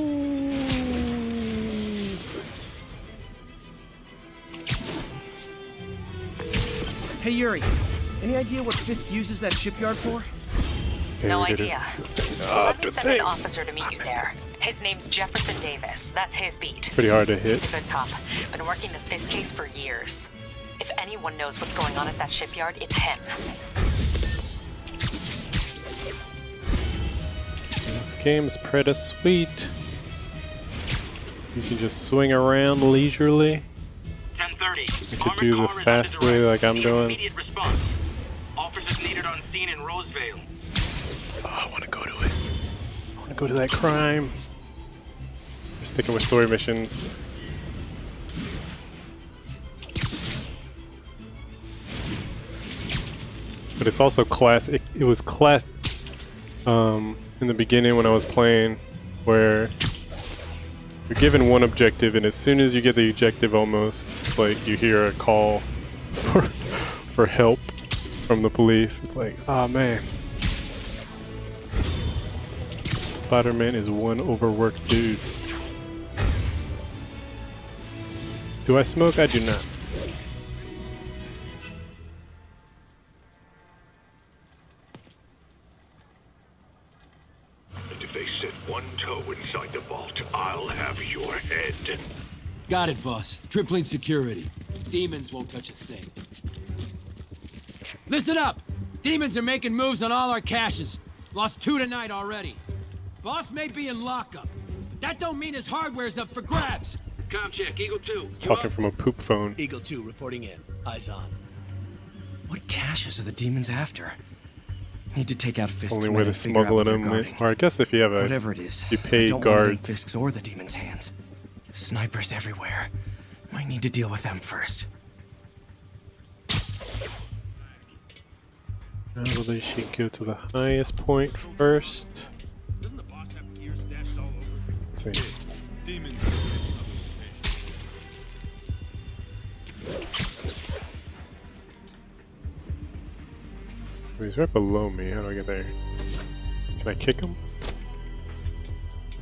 Hey, Yuri. Any idea what Fisk uses that shipyard for? No idea. Let me send an officer to meet you there. His name's Jefferson Davis. That's his beat. Pretty hard to hit. He's a good cop. Been working the Fisk case for years. If anyone knows what's going on at that shipyard, it's him. This game's pretty sweet. You can just swing around leisurely. 10:30. You could do the fast way like I'm doing. Immediate response. Officers needed on scene in Roseville. Oh, I want to go to it. I want to go to that crime. We're sticking with story missions. But it's also class. It was class in the beginning when I was playing, where you're given one objective, and as soon as you get the objective, almost it's like you hear a call for help from the police. It's like, ah, man, Spider-Man is one overworked dude. Do I smoke? I do not. If they set one toe inside the vault, I'll have your head. Got it, boss. Tripling security. Demons won't touch a thing. Listen up! Demons are making moves on all our caches. Lost 2 tonight already. Boss may be in lockup, but that don't mean his hardware's up for grabs. Com check, Eagle 2. It's talking from a poop phone. Eagle 2 reporting in. Eyes on. What caches are the demons after? Need to take out Fisk's Only men way to and figure out smuggle what they're them, guarding. or I guess if you have a Whatever it is, you I paid don't want it in guards. Fisk's or the demons' hands. Snipers everywhere. Might need to deal with them first. Probably should go to the highest point first. see. Demons. He's right below me. How do I get there? Can I kick him?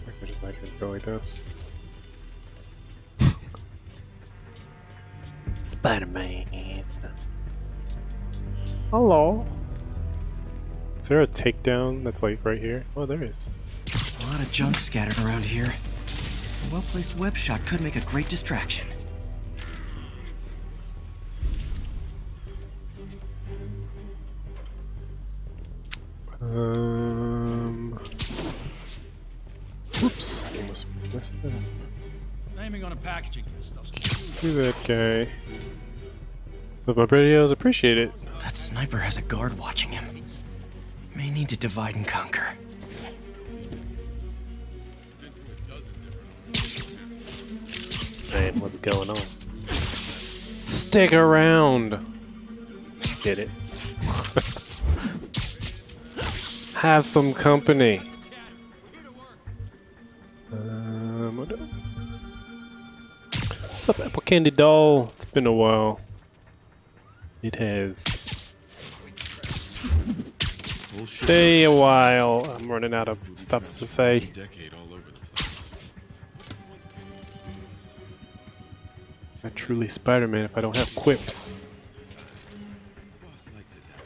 I can go like this. Spider-Man. Hello. Is there a takedown that's like right here? Oh, there is. A lot of junk scattered around here. A well-placed web shot could make a great distraction. Oops. Almost messed that up. Aiming on a packaging for stuff. Do that guy. Love my videos, appreciate it. That sniper has a guard watching him. May need to divide and conquer. Man, what's going on? Stick around! Get it? Have some company. What's up, Apple Candy Doll? It's been a while. It has. Stay a while. I'm running out of stuff to say. I'm truly Spider-Man if I don't have quips.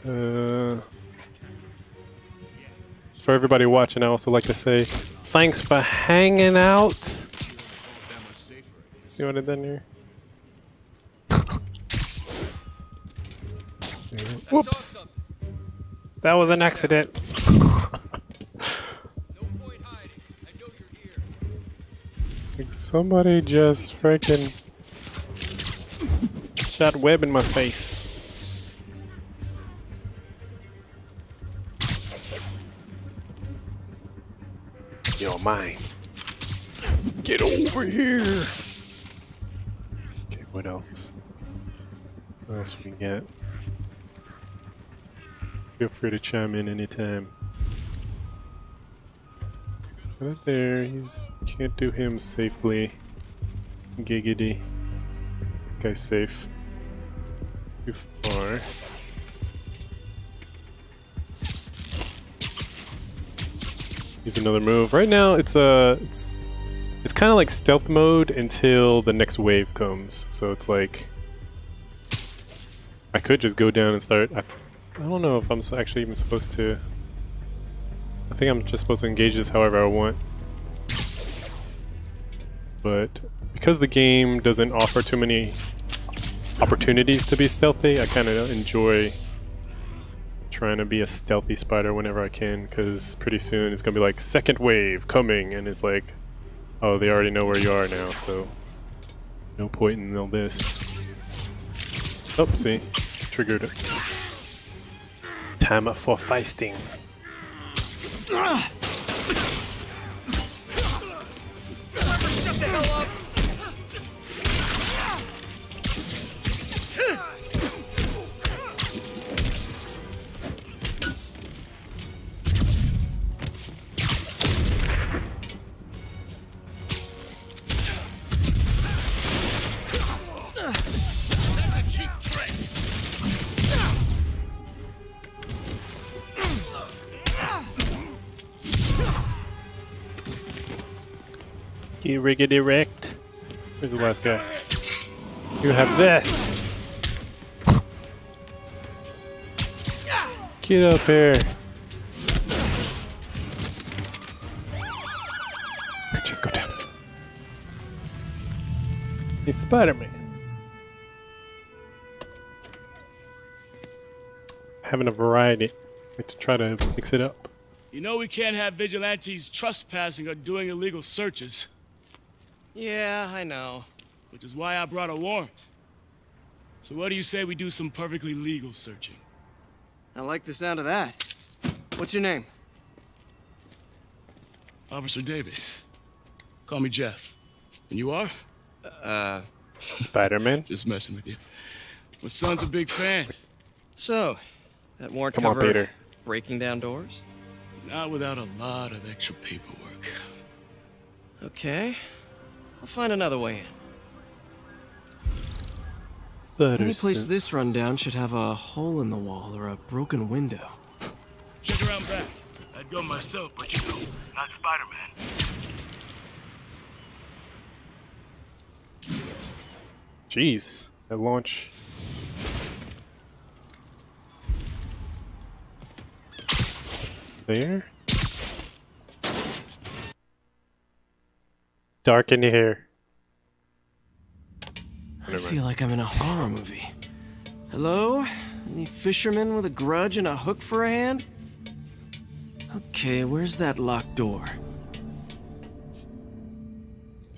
For everybody watching, I also like to say thanks for hanging out. See what I did here? Whoops! That was an accident. Like somebody just freaking shot web in my face. You're mine. Get over here. Okay, what else? What else we can get? Feel free to chime in anytime. Right there, can't do him safely. Giggity. Guy's safe. Too far. Use another move. Right now, it's kind of like stealth mode until the next wave comes. So it's like I could just go down and start. I don't know if I'm actually even supposed to. I think I'm just supposed to engage this however I want. But because the game doesn't offer too many opportunities to be stealthy, I kind of enjoy trying to be a stealthy spider whenever I can, because pretty soon it's gonna be like second wave coming, and it's like, oh, they already know where you are now, so no point in all this. Oh, see, triggered it. Time for feisting. Shut the hell up! You riggedy wrecked. Where's the last guy? You have this. Get up here. Just go down. He's Spider-Man. Having a variety. Like to try to mix it up. You know we can't have vigilantes trespassing or doing illegal searches. Yeah, I know. Which is why I brought a warrant. So what do you say we do some perfectly legal searching? I like the sound of that. What's your name? Officer Davis. Call me Jeff. And you are? Spider-Man? Just messing with you. My son's a big fan. So, that warrant Come on, cover Peter. breaking down doors? Not without a lot of extra paperwork. Okay. I'll find another way in. Any place this rundown should have a hole in the wall or a broken window. Check around back. I'd go myself, but you know, not Spider-Man. Jeez, that launch. There? Dark in here. I feel like I'm in a horror movie. Hello? Any fisherman with a grudge and a hook for a hand? Okay, where's that locked door?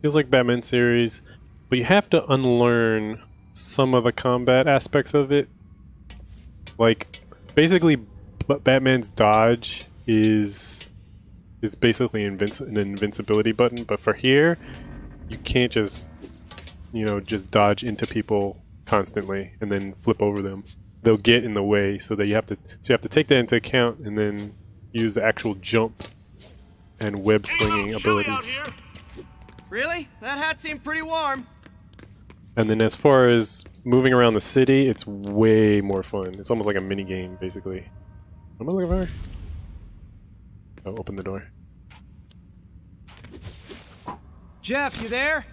Feels like Batman series, but you have to unlearn some of the combat aspects of it. Like, basically, Batman's dodge is basically an invincibility button, but for here, you can't just, you know, just dodge into people constantly and then flip over them. They'll get in the way, so that you have to take that into account and then use the actual jump and web slinging abilities. Really? That hat seemed pretty warm. And then as far as moving around the city, it's way more fun. It's almost like a mini game, basically. What am I looking for? Oh, open the door. Jeff, you there?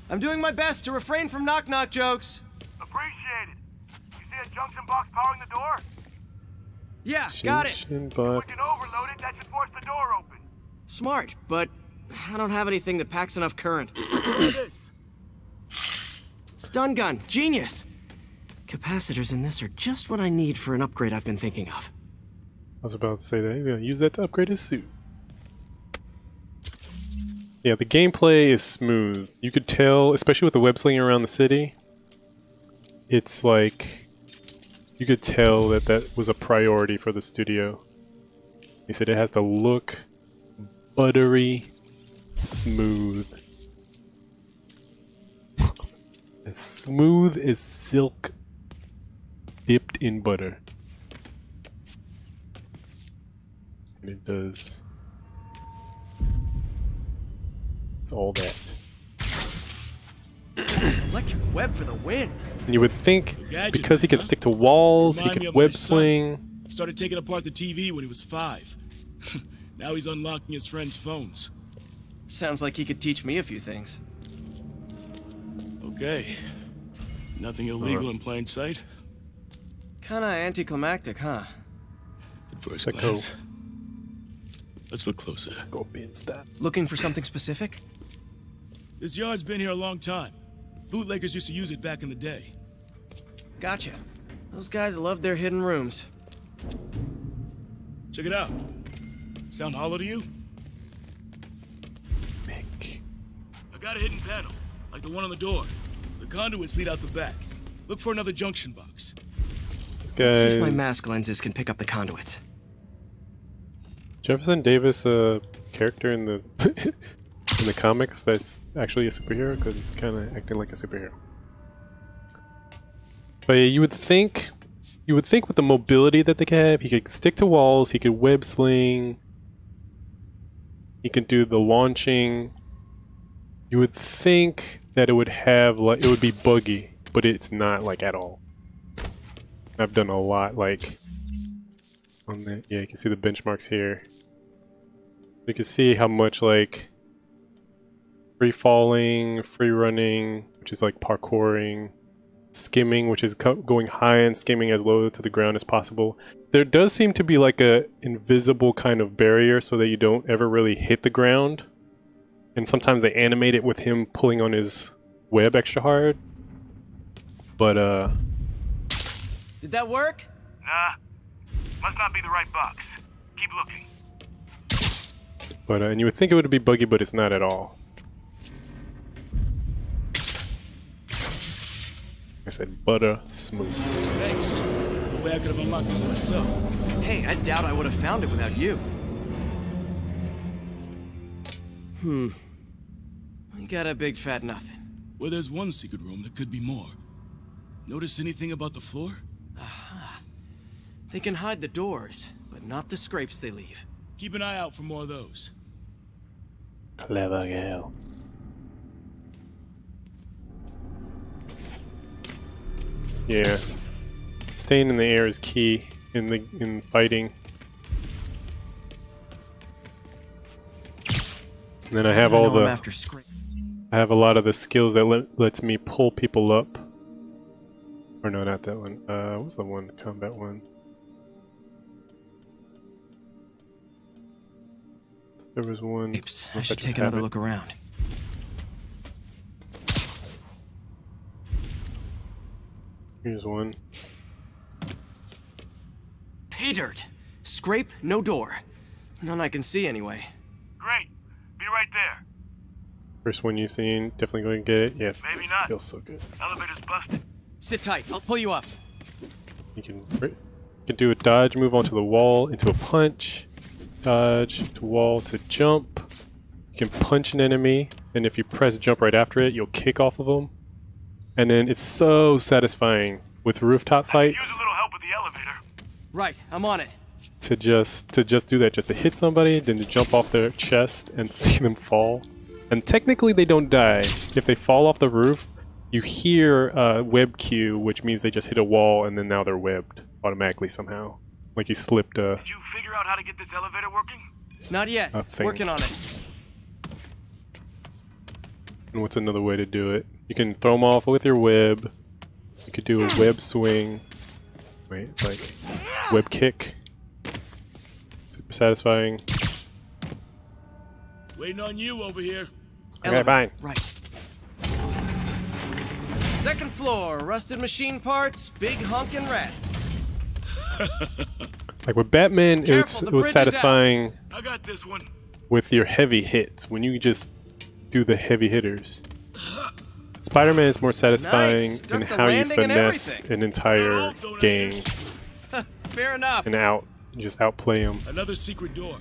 I'm doing my best to refrain from knock-knock jokes. Appreciate it. You see a junction box powering the door? Yeah, got it. Junction We box. can overload it, that should force the door open. Smart, but I don't have anything that packs enough current. Stun gun, genius! Capacitors in this are just what I need for an upgrade I've been thinking of. I was about to say that. He's gonna use that to upgrade his suit. Yeah, the gameplay is smooth. You could tell, especially with the web slinging around the city, it's like you could tell that that was a priority for the studio. He said it has to look buttery smooth. As smooth as silk dipped in butter. And it does. It's all that. Electric web for the win. And you would think, because he could stick to walls, he could web sling. Started taking apart the TV when he was 5. Now he's unlocking his friends' phones. Sounds like he could teach me a few things. Okay. Nothing illegal in plain sight? Kinda anticlimactic, huh? At first glance. Let's look closer. Looking for something specific? This yard's been here a long time. Bootleggers used to use it back in the day. Gotcha. Those guys love their hidden rooms. Check it out. Sound hollow to you? Mick. I got a hidden panel, like the one on the door. The conduits lead out the back. Look for another junction box. This Let's see if my guy's mask lenses can pick up the conduits. Jefferson Davis, a character in the in the comics that's actually a superhero because it's kind of acting like a superhero. But yeah, you would think with the mobility that they have, he could stick to walls, he could web sling, he could do the launching. You would think that it would have like it would be buggy, but it's not like at all. I've done a lot like on that. Yeah, you can see the benchmarks here. You can see how much like free falling, free running, which is like parkouring, skimming, which is going high and skimming as low to the ground as possible. There does seem to be like a invisible kind of barrier so that you don't ever really hit the ground. And sometimes they animate it with him pulling on his web extra hard. But Did that work? Nah. Must not be the right box. Keep looking. But and you would think it would be buggy, but it's not at all. I said butter smooth. Thanks. No way I could have unlocked this myself. Hey, I doubt I would have found it without you. We got a big fat nothing. Well, there's one secret room that could be more. Notice anything about the floor? Aha. They can hide the doors, but not the scrapes they leave. Keep an eye out for more of those. Clever girl. Yeah. Staying in the air is key in fighting. And then I have all the I have a lot of the skills that lets me pull people up. Or no, not that one. What was the one? The combat one. There was one. Oops, I should take another look around. Here's one. Pay dirt. Scrape, no door. None I can see anyway. Great. Be right there. First one you've seen. Definitely going to get it. Yeah. Maybe not. Feels so good. Elevator's busted. Sit tight. I'll pull you up. You can do a dodge, move onto the wall, into a punch. Dodge to wall to jump. You can punch an enemy, and if you press jump right after it, you'll kick off of them. And then it's so satisfying with rooftop fights. Use a little help with the elevator. Right, I'm on it. To just do that, just to hit somebody, then to jump off their chest and see them fall. And technically they don't die. If they fall off the roof, you hear a web cue, which means they just hit a wall and then now they're webbed automatically somehow. Like he slipped a... Did you figure out how to get this elevator working? Not yet. Working on it. And what's another way to do it? You can throw them off with your web. You could do a web swing. Wait, it's like web kick. Super satisfying. Waiting on you over here. Okay, fine. Right. Second floor, rusted machine parts, big honkin' rats. Like with Batman, it was satisfying I got this one. with your heavy hits, when you just do the heavy hitters. Spider-Man is more satisfying in how you finesse an entire gang Fair enough. and just outplay them. Another secret door.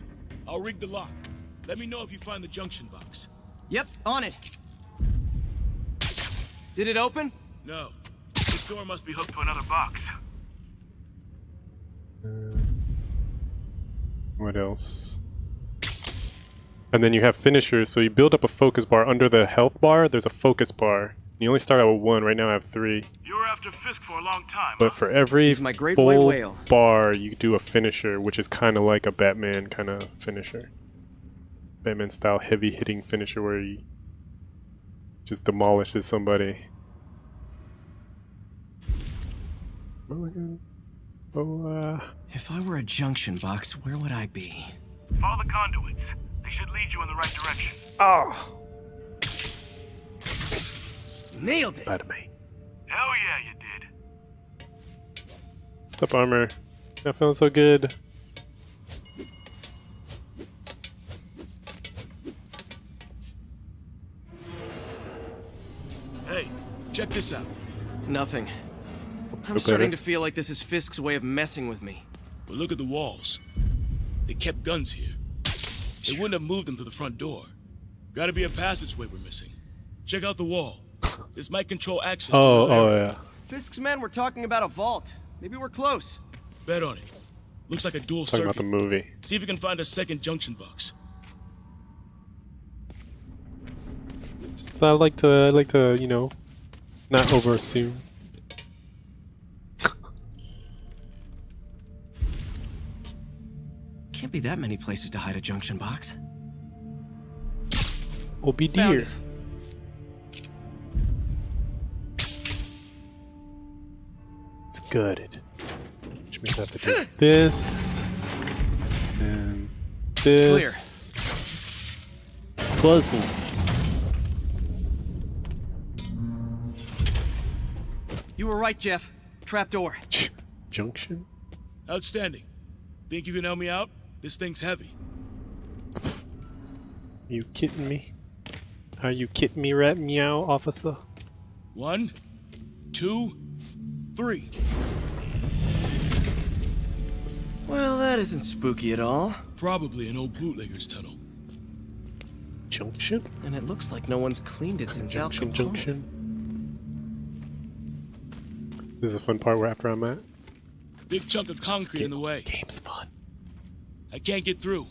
I'll rig the lock. Let me know if you find the junction box. Yep, on it. Did it open? No. This door must be hooked to another box. What else? And then you have finishers, so you build up a focus bar under the health bar. There's a focus bar. You only start out with 1. Right now I have 3. You were after Fisk for a long time. But for every He's my great white full whale. bar, you do a finisher, which is kind of like a Batman kind of finisher. Batman style heavy hitting finisher where he just demolishes somebody. If I were a junction box, where would I be? Follow the conduits. They should lead you in the right direction. Oh! Nailed it! Spider-Man. Hell yeah, you did. What's up, Armor? Not feeling so good. Hey, check this out. Nothing. I'm starting to feel like this is Fisk's way of messing with me. But look at the walls. They kept guns here. They wouldn't have moved them to the front door. Gotta be a passageway we're missing. Check out the wall. This might control access to another area. Yeah. Fisk's men were talking about a vault. Maybe we're close. Bet on it. Looks like a dual Talking circuit. about the movie. See if you can find a second junction box. Just I like to, you know, not overassume. Can't be that many places to hide a junction box. Oh, be Found dear. it. It's gutted. Which means I have to do this and this. Puzzles. You were right, Jeff. Trapdoor. Junction? Outstanding. Think you can help me out? This thing's heavy. You kidding me? Are you kidding me, rat meow, officer? 1, 2, 3. Well, that isn't spooky at all. Probably an old bootlegger's tunnel. Junction? And it looks like no one's cleaned it since Al Capone. Junction. This is a fun part where after I'm at. Big chunk of concrete in the way. Game's fun. I can't get through.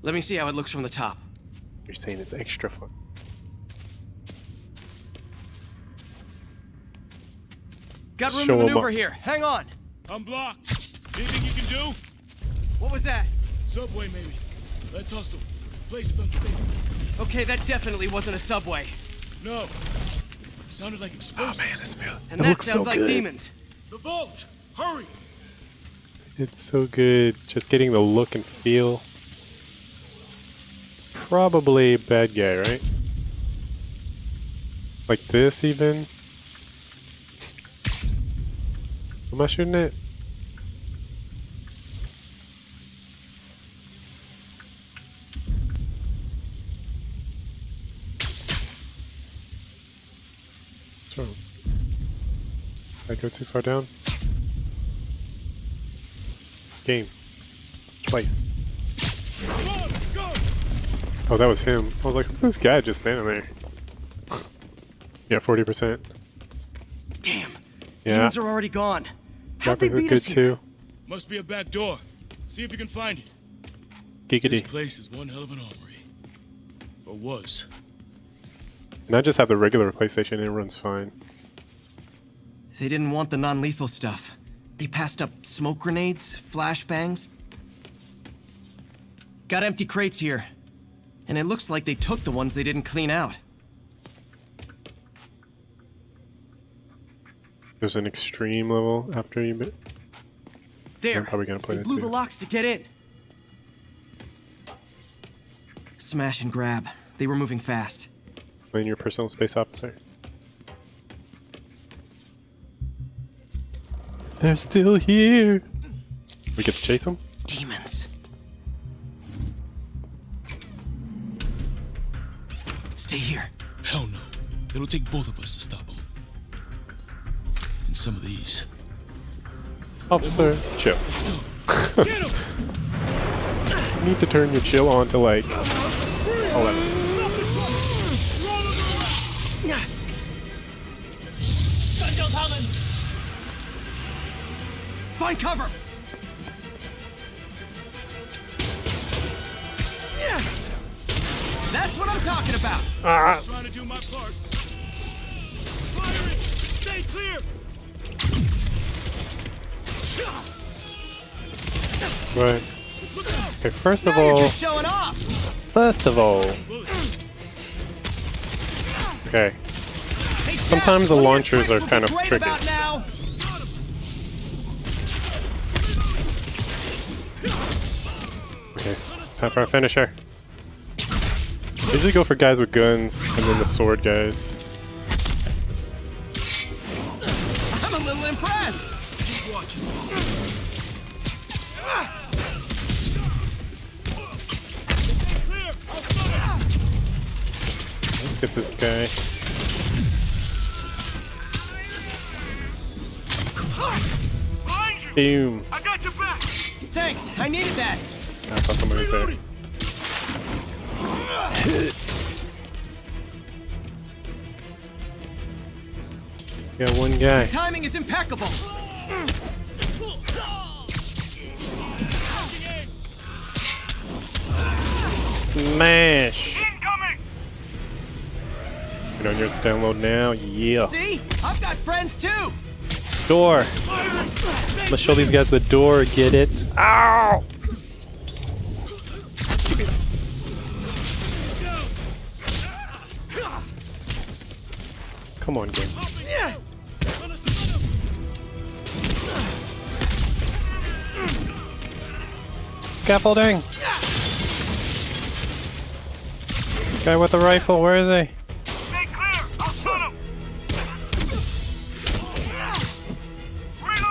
Let me see how it looks from the top. You're saying it's extra fun. Got room Show to 'em maneuver up. here. Hang on. I'm blocked. Anything you can do? What was that? Subway, maybe. Let's hustle. Place is unstable. Okay, that definitely wasn't a subway. No. Sounded like explosives. Oh man, this feels. And It that looks so sounds like good. demons. The vault! Hurry! It's so good. Just getting the look and feel. Probably a bad guy, right? Like this, even. Am I shooting it? What's wrong? Did I go too far down? Game. Place. Oh, that was him. I was like, who's this guy just standing there? Yeah, 40%. Damn. Yeah. Demons are already gone. How'd they Weapons are beat good us here? too. Must be a back door. See if you can find it. Giggity. This place is one hell of an armory. Or was. And I just have the regular PlayStation and it runs fine. They didn't want the non-lethal stuff. They passed up smoke grenades, flashbangs. Got empty crates here. And it looks like they took the ones they didn't clean out. There's an extreme level after you bit. There. I'm probably gonna play they that blew too. the locks to get in. Smash and grab. They were moving fast. Playing your personal space officer. They're still here. We get to chase them? Demons. Stay here. Hell no. It'll take both of us to stop them. And some of these. Officer, chill. You need to turn your chill on to like 11. Find cover! That's what I'm talking about! Trying to do my part. Firing! Stay clear! Right. Okay, first of Now you're all. just showing off! First of all. Okay. Hey, Sometimes the launchers are kind of tricky. Now. Okay, time for a finisher. I usually go for guys with guns and then the sword guys. I'm a little impressed! Keep watching. Let's get this guy. Boom. I got your back. Thanks, I needed that. I thought somebody was there. Got one guy. Timing is impeccable. Smash! You know, yours download now. Yeah. See? I've got friends too. Door. Let's show these guys the door. Get it? Ow! Come on, game. Scaffolding. Guy with the rifle. Where is he? Stay clear. I'll shoot him.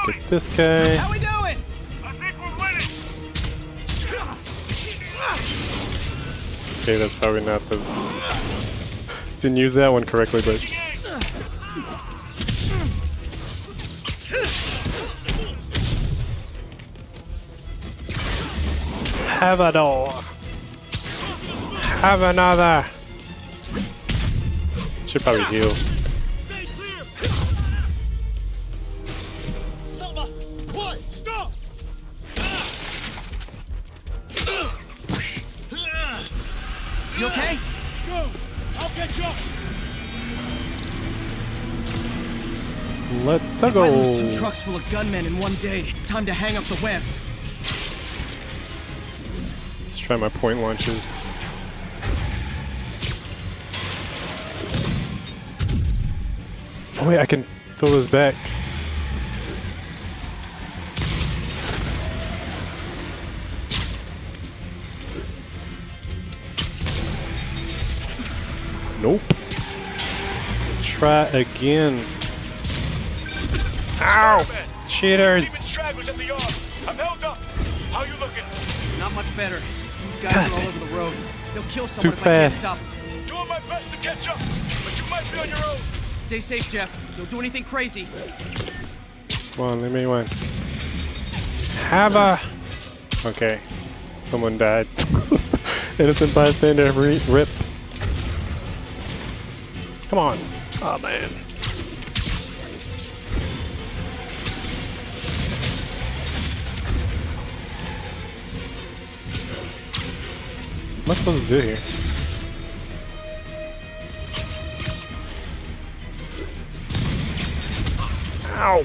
Get this guy. How we doing? I think we're winning. Okay, that's probably not the... Didn't use that one correctly, but... Have a door. Have another. Should probably heal. Stay clear! Selma! What? Stop! You okay? Let's If I lose go. 2 trucks full of gunmen in one day, it's time to hang up the webs. Let's try my point launches. Oh wait, I can throw those back. Nope. Try again. Ow! Cheaters! Stragglers at the yard. I'm held up. How you looking? Not much better. These guys are all over the road. They'll kill Too someone if I can't fast. stop them. Doing my best to catch up, but you might be on your own. Stay safe, Jeff. Don't do anything crazy. Come on, let me one. Have a... Okay. Someone died. Innocent bystander, rip. Come on. Oh man. What am I supposed to do here? Ow!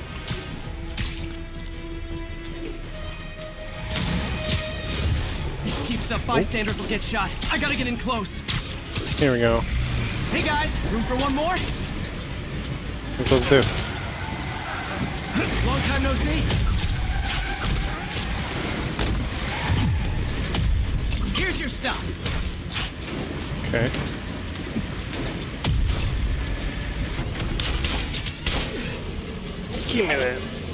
This keeps up, bystanders will get shot. I gotta get in close. Here we go. Hey guys, room for one more? What's supposed to do? Long time no see. Here's your stuff. Okay. Give me this.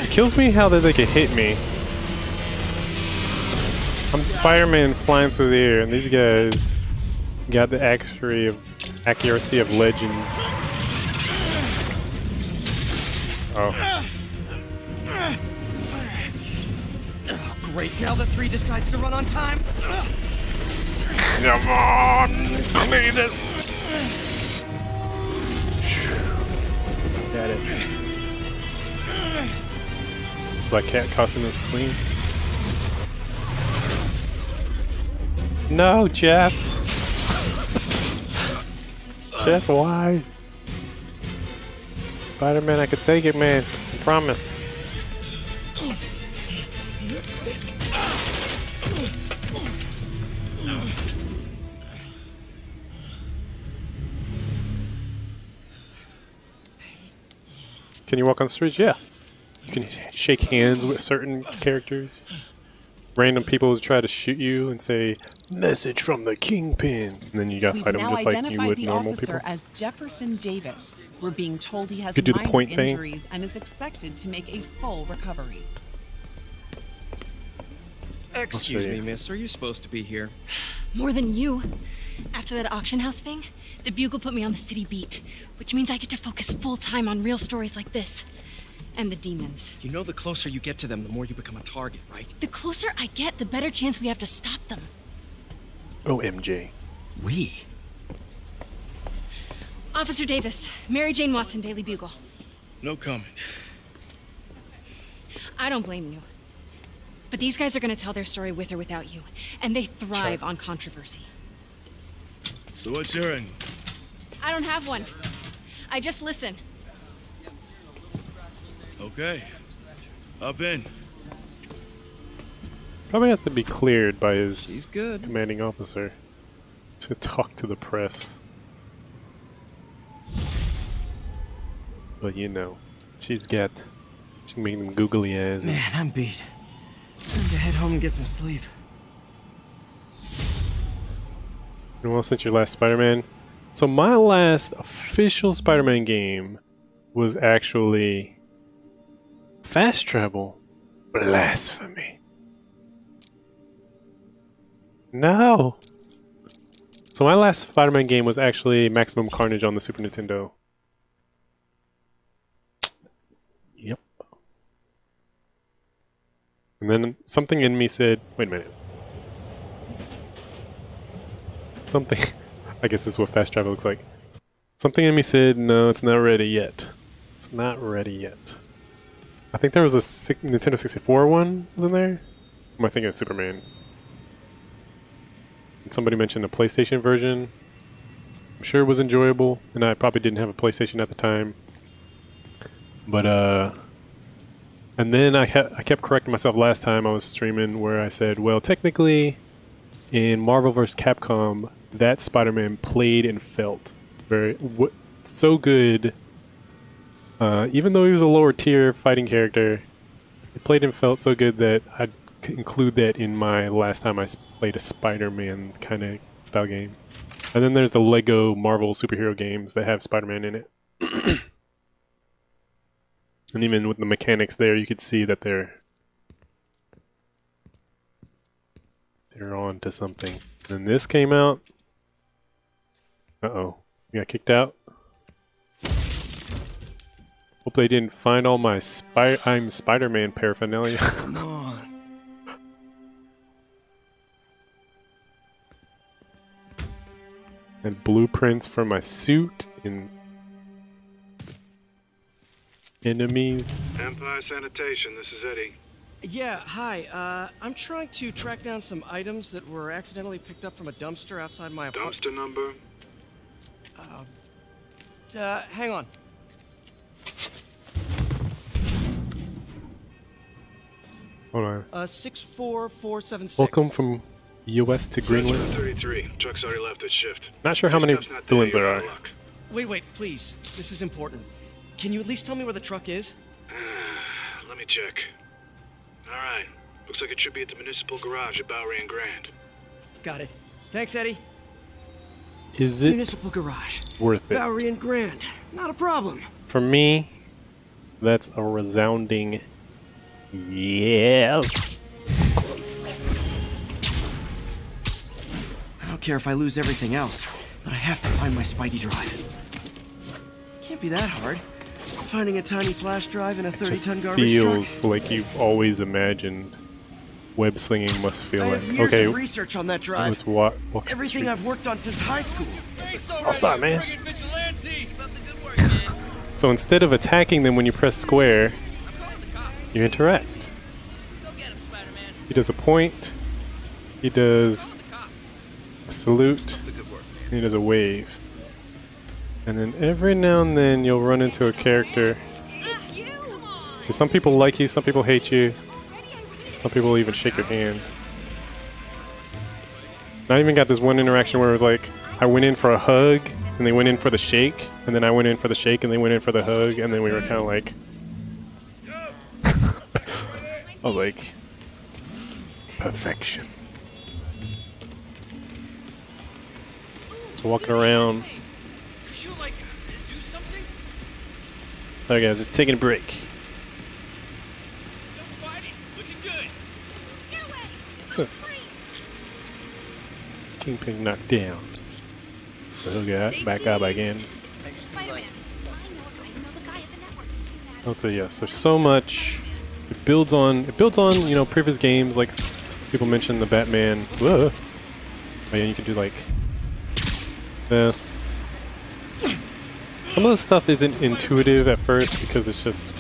It kills me how they can hit me. I'm Spider-Man flying through the air, and these guys got the accuracy of legends. Oh. Oh, great. Now the 3 decides to run on time. Come on! Clean this! Got it. Black Cat costume is clean. No, Jeff! Jeff, why? Spider-Man, I could take it, man. I promise. Can you walk on the streets? Yeah. You can shake hands with certain characters. Random people will try to shoot you and say, "Message from the Kingpin," and then you gotta fight them just like you would normal people. We've now identified the officer as Jefferson Davis. We're being told he has Could do the minor point thing. injuries and is expected to make a full recovery. Excuse me, miss. Are you supposed to be here? More than you. After that auction house thing, the Bugle put me on the city beat, which means I get to focus full time on real stories like this. And the demons. You know the closer you get to them, the more you become a target, right? The closer I get, the better chance we have to stop them. Oh, MJ. We? Officer Davis, Mary Jane Watson, Daily Bugle. No comment. I don't blame you. But these guys are gonna tell their story with or without you, and they thrive on controversy. So what's your end? I don't have one. I just listen. Okay. Hop in. Probably has to be cleared by his commanding officer to talk to the press. But you know, she's making them googly eyes. Man, I'm beat. Time to head home and get some sleep. Well, since your last Spider-Man, so my last official Spider-Man game was actually Fast Travel. Blasphemy. No. So my last Spider-Man game was actually Maximum Carnage on the Super Nintendo. Yep. And then something in me said, wait a minute. Something, I guess this is what fast travel looks like. Something in me said, no, it's not ready yet. It's not ready yet. I think there was a Nintendo 64 one, wasn't there? Or am I thinking of Superman? And somebody mentioned a PlayStation version. I'm sure it was enjoyable, and I probably didn't have a PlayStation at the time. But and then I kept correcting myself last time I was streaming, where I said, well, technically, in Marvel vs. Capcom, that Spider-Man played and felt so good. Even though he was a lower tier fighting character, it played and felt so good that I'd include that in my last time I played a Spider-Man kind of style game. And then there's the Lego Marvel superhero games that have Spider-Man in it. And even with the mechanics there, you could see that they're on to something. And this came out. Uh-oh. We got kicked out. Hope they didn't find all my I'm Spider-Man paraphernalia. Come on. And blueprints for my suit and enemies. Empire Sanitation, this is Eddie. Yeah, hi. I'm trying to track down some items that were accidentally picked up from a dumpster outside my apartment. Dumpster number? Hang on. Hold on. 64476. Welcome from US to Greenland. 33. Truck's already left its shift. Not sure how many villains there are. Wait, please. This is important. Can you at least tell me where the truck is? Let me check. Alright. Looks like it should be at the municipal garage at Bowery and Grand. Got it. Thanks, Eddie. Is it municipal garage? Worth it? Bowery and Grand. Not a problem. For me, that's a resounding yes. I don't care if I lose everything else, but I have to find my Spidey drive. Can't be that hard. Finding a tiny flash drive in a 30-ton garbage truck. Feels like you've always imagined web slinging must feel I like. have years Okay, of research on that drive. let's walk Everything streets. I've worked on since high school. Oh, sorry, man. So instead of attacking them when you press square, you interact. He does a point, he does a salute, and he does a wave. And then every now and then you'll run into a character. So some people like you, some people hate you, some people even shake your hand. And I even got this one interaction where it was like, I went in for a hug, and they went in for the shake, and then I went in for the shake, and they went in for the hug, and then we were kind of like... I was like... Perfection. So walking around... Sorry guys, just taking a break. What's this? Kingpin knocked down. So he'll get back up again. I would say yes. There's so much. It builds on you know, previous games, like people mentioned the Batman. Whoa. Oh yeah, you can do like this. Some of the stuff isn't intuitive at first because it's just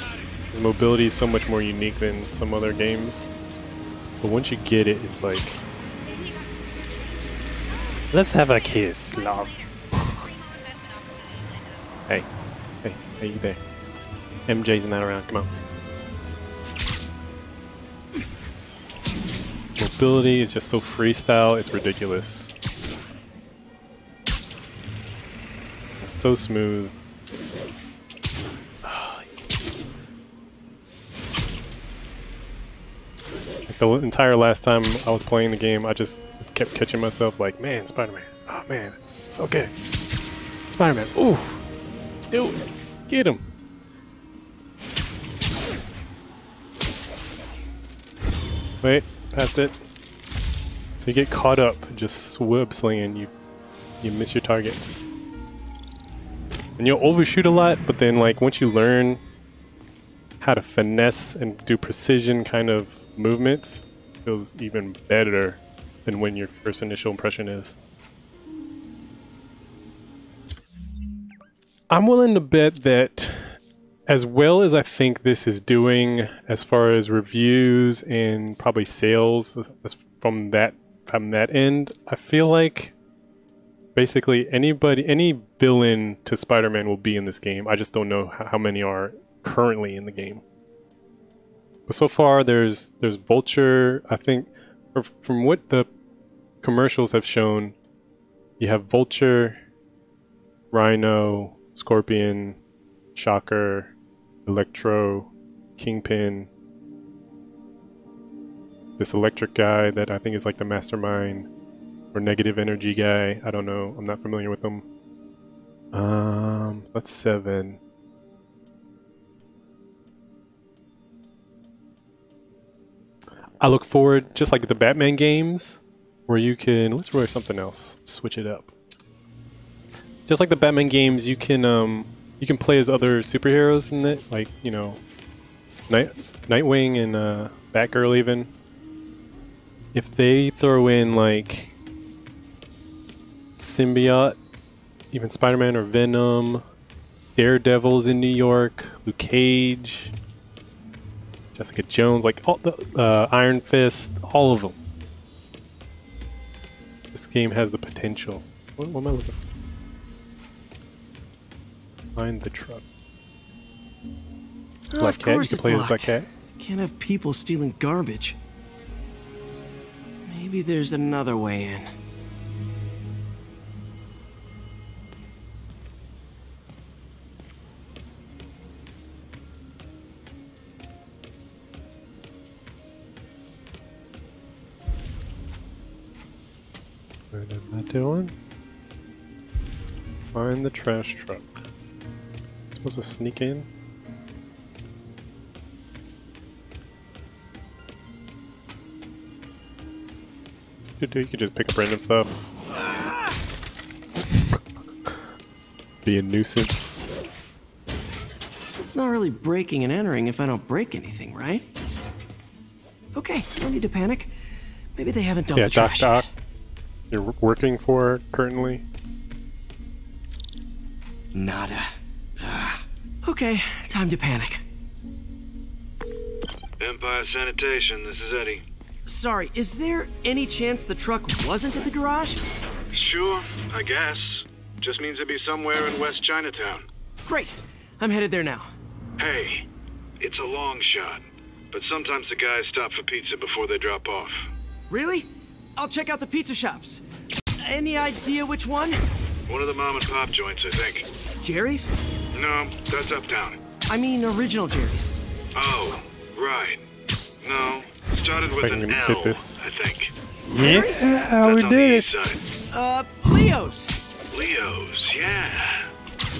his mobility is so much more unique than some other games. But once you get it, it's like, let's have a kiss, love. Hey, you there? MJ's not around. Come on. Mobility is just so freestyle. It's ridiculous. It's so smooth. Like the entire last time I was playing the game, I just kept catching myself like, man, Spider-Man. Oh man, it's okay. Spider-Man. Ooh. Ew. Get him. Wait, past it. So you get caught up just web slinging, you miss your targets. And you'll overshoot a lot, but then like once you learn how to finesse and do precision kind of movements, it feels even better than when your first initial impression is. I'm willing to bet that as well as I think this is doing as far as reviews and probably sales from that end, I feel like basically any villain to Spider-Man will be in this game. I just don't know how many are currently in the game. But so far, there's Vulture. I think from what the commercials have shown, you have Vulture, Rhino, Scorpion, Shocker, Electro, Kingpin, this electric guy that I think is like the mastermind, or negative energy guy. I don't know. I'm not familiar with them. That's 7. I look forward, just like the Batman games, where you can, let's roll something else, switch it up. Just like the Batman games, you can play as other superheroes in it, like, you know, Nightwing and Batgirl even. If they throw in like Symbiote, even Spider-Man or Venom, Daredevil's in New York, Luke Cage, Jessica Jones, like all the Iron Fist, all of them. This game has the potential. What am I looking for? Find the truck. Black Cat. You can play as Black Cat. Can't have people stealing garbage. Maybe there's another way in. What am I doing? Find the trash truck. Supposed to sneak in? You could just pick up random stuff. Be a nuisance. It's not really breaking and entering if I don't break anything, right? Okay, no need to panic. Maybe they haven't dumped the trash Doc. yet. You're working for currently? Nada. Okay, time to panic. Empire Sanitation, this is Eddie. Sorry, is there any chance the truck wasn't at the garage? Sure, I guess. Just means it'd be somewhere in West Chinatown. Great, I'm headed there now. Hey, it's a long shot, but sometimes the guys stop for pizza before they drop off. Really? I'll check out the pizza shops. Any idea which one? One of the mom and pop joints, I think. Jerry's? No, that's uptown. I mean original Jerry's. Oh, right. No, started with an L, I think. Yeah, we did it. Leo's. Leo's, yeah.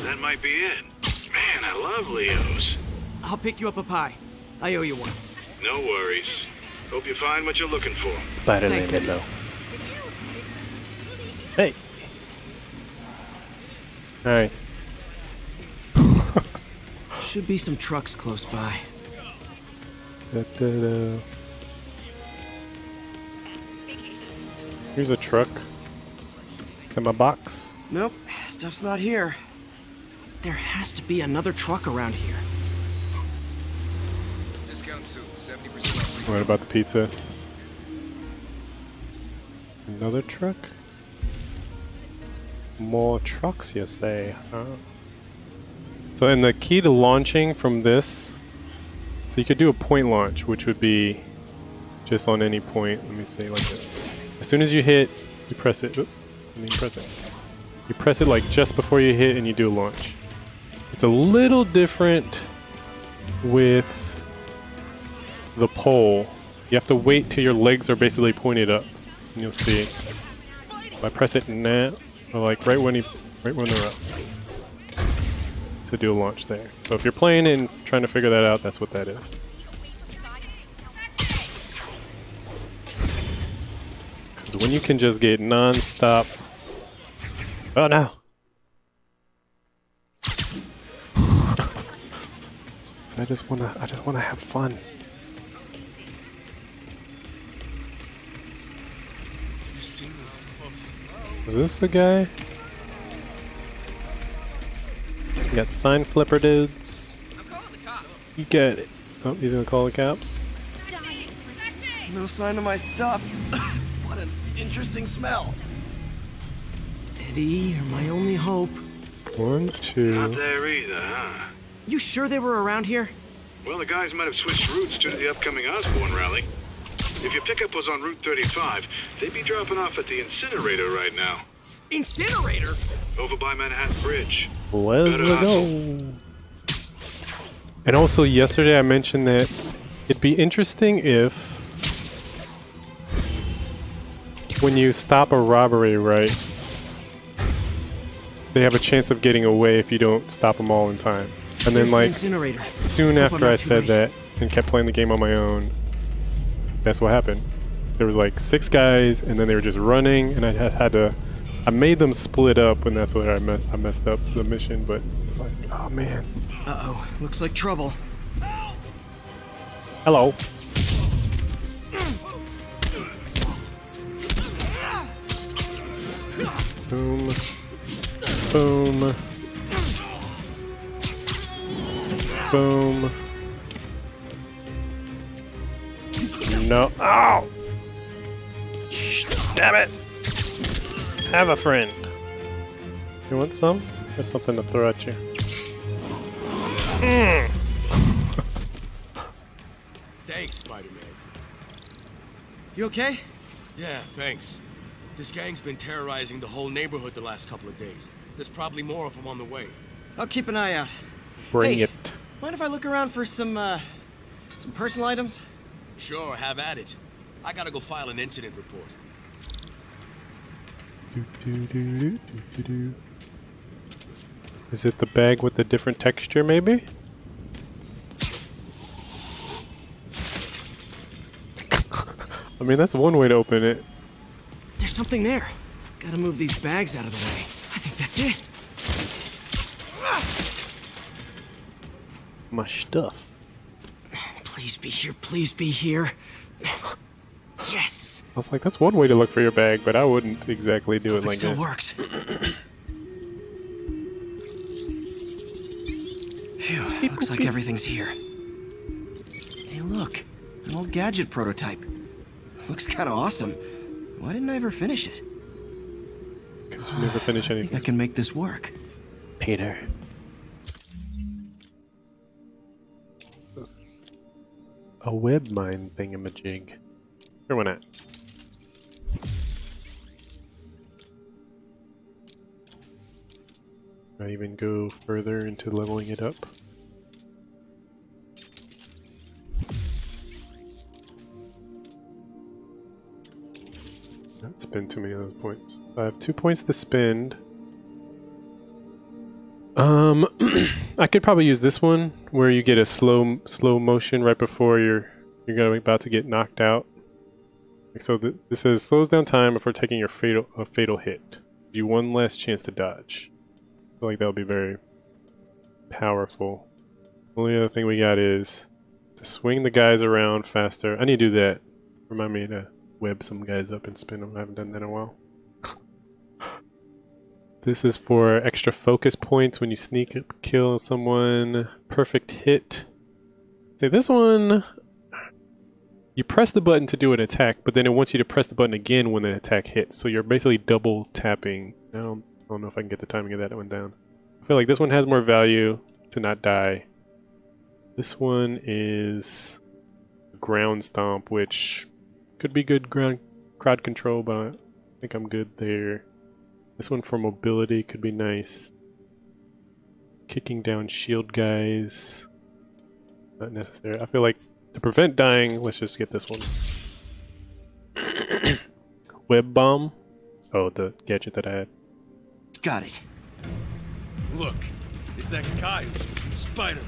That might be it. Man, I love Leo's. I'll pick you up a pie. I owe you one. No worries. Hope you find what you're looking for. Spider-Man, hello. Hey. Alright. Should be some trucks close by. Here's a truck. It's in my box. Nope, stuff's not here. There has to be another truck around here. Discount soup, 70% off. What about the pizza? Another truck? More trucks, you say, huh? So, and the key to launching from this, so you could do a point launch, which would be just on any point. Let me see, like this. As soon as you hit, you press it. Oop, and then you press it. You press it like just before you hit, and you do a launch. It's a little different with the pole. You have to wait till your legs are basically pointed up, and you'll see. If I press it now, or like right when they're up, to do a launch there. So if you're playing and trying to figure that out, that's what that is. Because when you can just get non-stop... Oh no! So I just wanna have fun. Is this the guy? You got sign flipper dudes. You get it. Oh, he's gonna call the cops. No sign of my stuff. What an interesting smell. Eddie, you're my only hope. 1, 2. Not there either, huh? You sure they were around here? Well, the guys might have switched routes due to the upcoming Osborne rally. If your pickup was on Route 35, they'd be dropping off at the incinerator right now. Incinerator? Over by Manhattan Bridge. Let's go. And also, yesterday I mentioned that it'd be interesting if, when you stop a robbery, right, they have a chance of getting away if you don't stop them all in time. And then, like, soon after I said that and kept playing the game on my own, that's what happened. There was like 6 guys, and then they were just running, and I had to. I made them split up, and that's where I messed up the mission. But it's like, oh man. Uh-oh, looks like trouble. Hello. Boom. Boom. Boom. No. Ow! Damn it! Have a friend. You want some? There's something to throw at you. Thanks, Spider-Man. You okay? Yeah, thanks. This gang's been terrorizing the whole neighborhood the last couple of days. There's probably more of them on the way. I'll keep an eye out. Bring hey, it. Mind if I look around for some personal items? Sure, have at it. I gotta go file an incident report. Is it the bag with the different texture, maybe? I mean, that's one way to open it. There's something there. Gotta move these bags out of the way. I think that's it. My stuff. Please be here, please be here. Yes! I was like, that's one way to look for your bag, but I wouldn't exactly do it like that. It still works. Phew, looks like everything's here. Hey look, an old gadget prototype. Looks kinda awesome. Why didn't I ever finish it? Because you never finish anything. I think I can make this work. Peter. A web mine thingamajig. Sure, why not? I even go further into leveling it up. Not spend too many of those points. I have 2 points to spend. I could probably use this one where you get a slow motion right before you're about to get knocked out. So this says slows down time before taking your fatal hit. Give you one last chance to dodge. I feel like that would be very powerful. Only other thing we got is to swing the guys around faster. I need to do that. Remind me to web some guys up and spin them. I haven't done that in a while. This is for extra focus points when you sneak up, kill someone. Perfect hit. See, this one, you press the button to do an attack, but then it wants you to press the button again when the attack hits. So you're basically double tapping. I don't know if I can get the timing of that one down. I feel like this one has more value to not die. This one is ground stomp, which could be good crowd control, but I think I'm good there. This one for mobility could be nice. Kicking down shield guys. Not necessary. I feel like to prevent dying, let's just get this one. Web bomb. Oh, the gadget that I had. Got it. Look, it's that guy who thinks he's Spider-Man.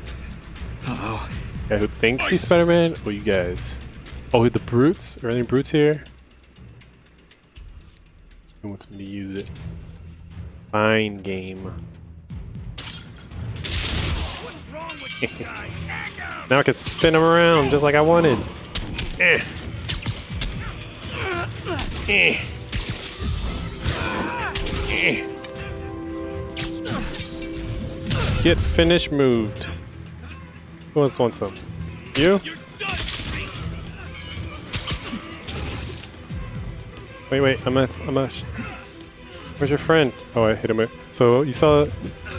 Uh-oh. Guy who thinks he's Spider-Man? Oh, you guys. Oh, the brutes? Are there any brutes here? Who wants me to use it? Fine game. Now I can spin them around just like I wanted. Get finished moved. Who else wants some? You? Wait, I'm a Where's your friend? Oh, I hit him. So you saw,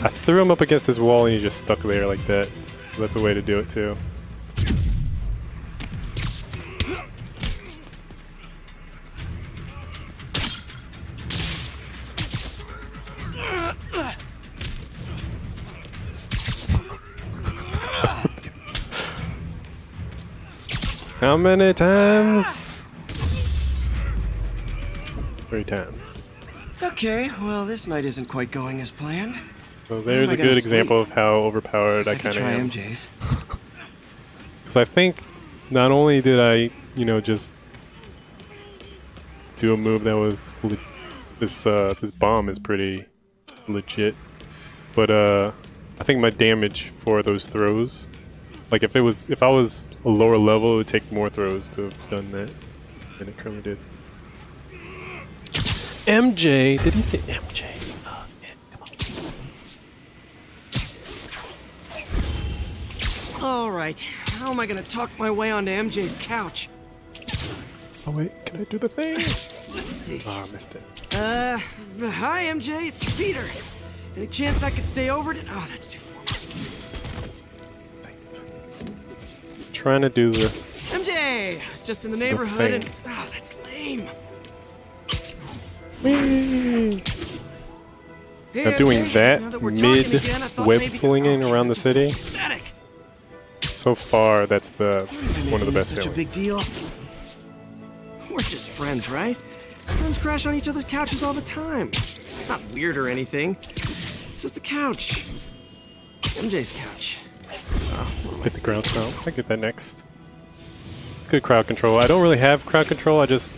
I threw him up against this wall and he just stuck there like that. So that's a way to do it too. How many times? 3 times. Okay, well, this night isn't quite going as planned. So there's a good example of how overpowered I kind of am. MJ's. Because I think not only did I, you know, just do a move that was this bomb is pretty legit, but I think my damage for those throws, like if I was a lower level, it would take more throws to have done that than it currently did. MJ, did he say MJ? All right, how am I gonna talk my way onto MJ's couch? Oh wait, can I do the thing? Let's see. Oh, I missed it. Hi MJ, it's Peter. Any chance I could stay over to? Oh, that's too far. Trying to do the MJ, I was just in the neighborhood and oh, that's lame. Whee! Now doing that mid web slinging around the city. So far, that's one of the best feelings. Such a big deal. We're just friends, right? Friends crash on each other's couches all the time. It's not weird or anything. It's just a couch. MJ's couch. Oh, hit the ground spell. I get that next. Good crowd control. I don't really have crowd control. I just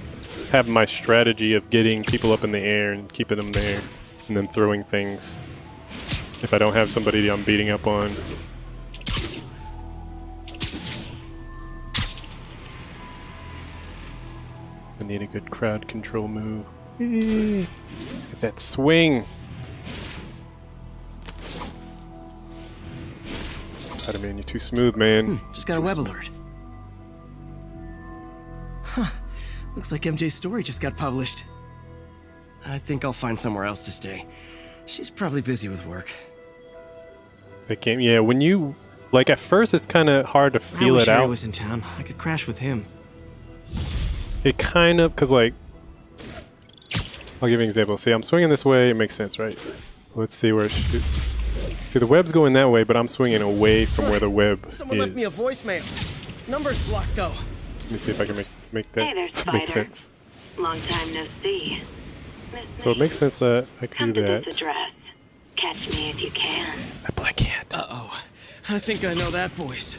have my strategy of getting people up in the air and keeping them there, and then throwing things. If I don't have somebody I'm beating up on. I need a good crowd control move. Get that swing. Spider-Man, you're too smooth, man. Just got a web alert. Huh. Looks like MJ's story just got published. I think I'll find somewhere else to stay. She's probably busy with work. That game, yeah, when you... Like, at first it's kind of hard to feel it out. Harry was in town. I could crash with him. It kind of... Because, like... I'll give you an example. See, I'm swinging this way. It makes sense, right? Let's see where it shoots. See, the web's going that way, but I'm swinging away from where the web Someone left me a voicemail. Number's blocked, though. Let me see if I can make that make sense. Long time no see. So it makes sense that I can do that. This address. Catch me if you can. I play can't. Uh-oh. I think I know that voice.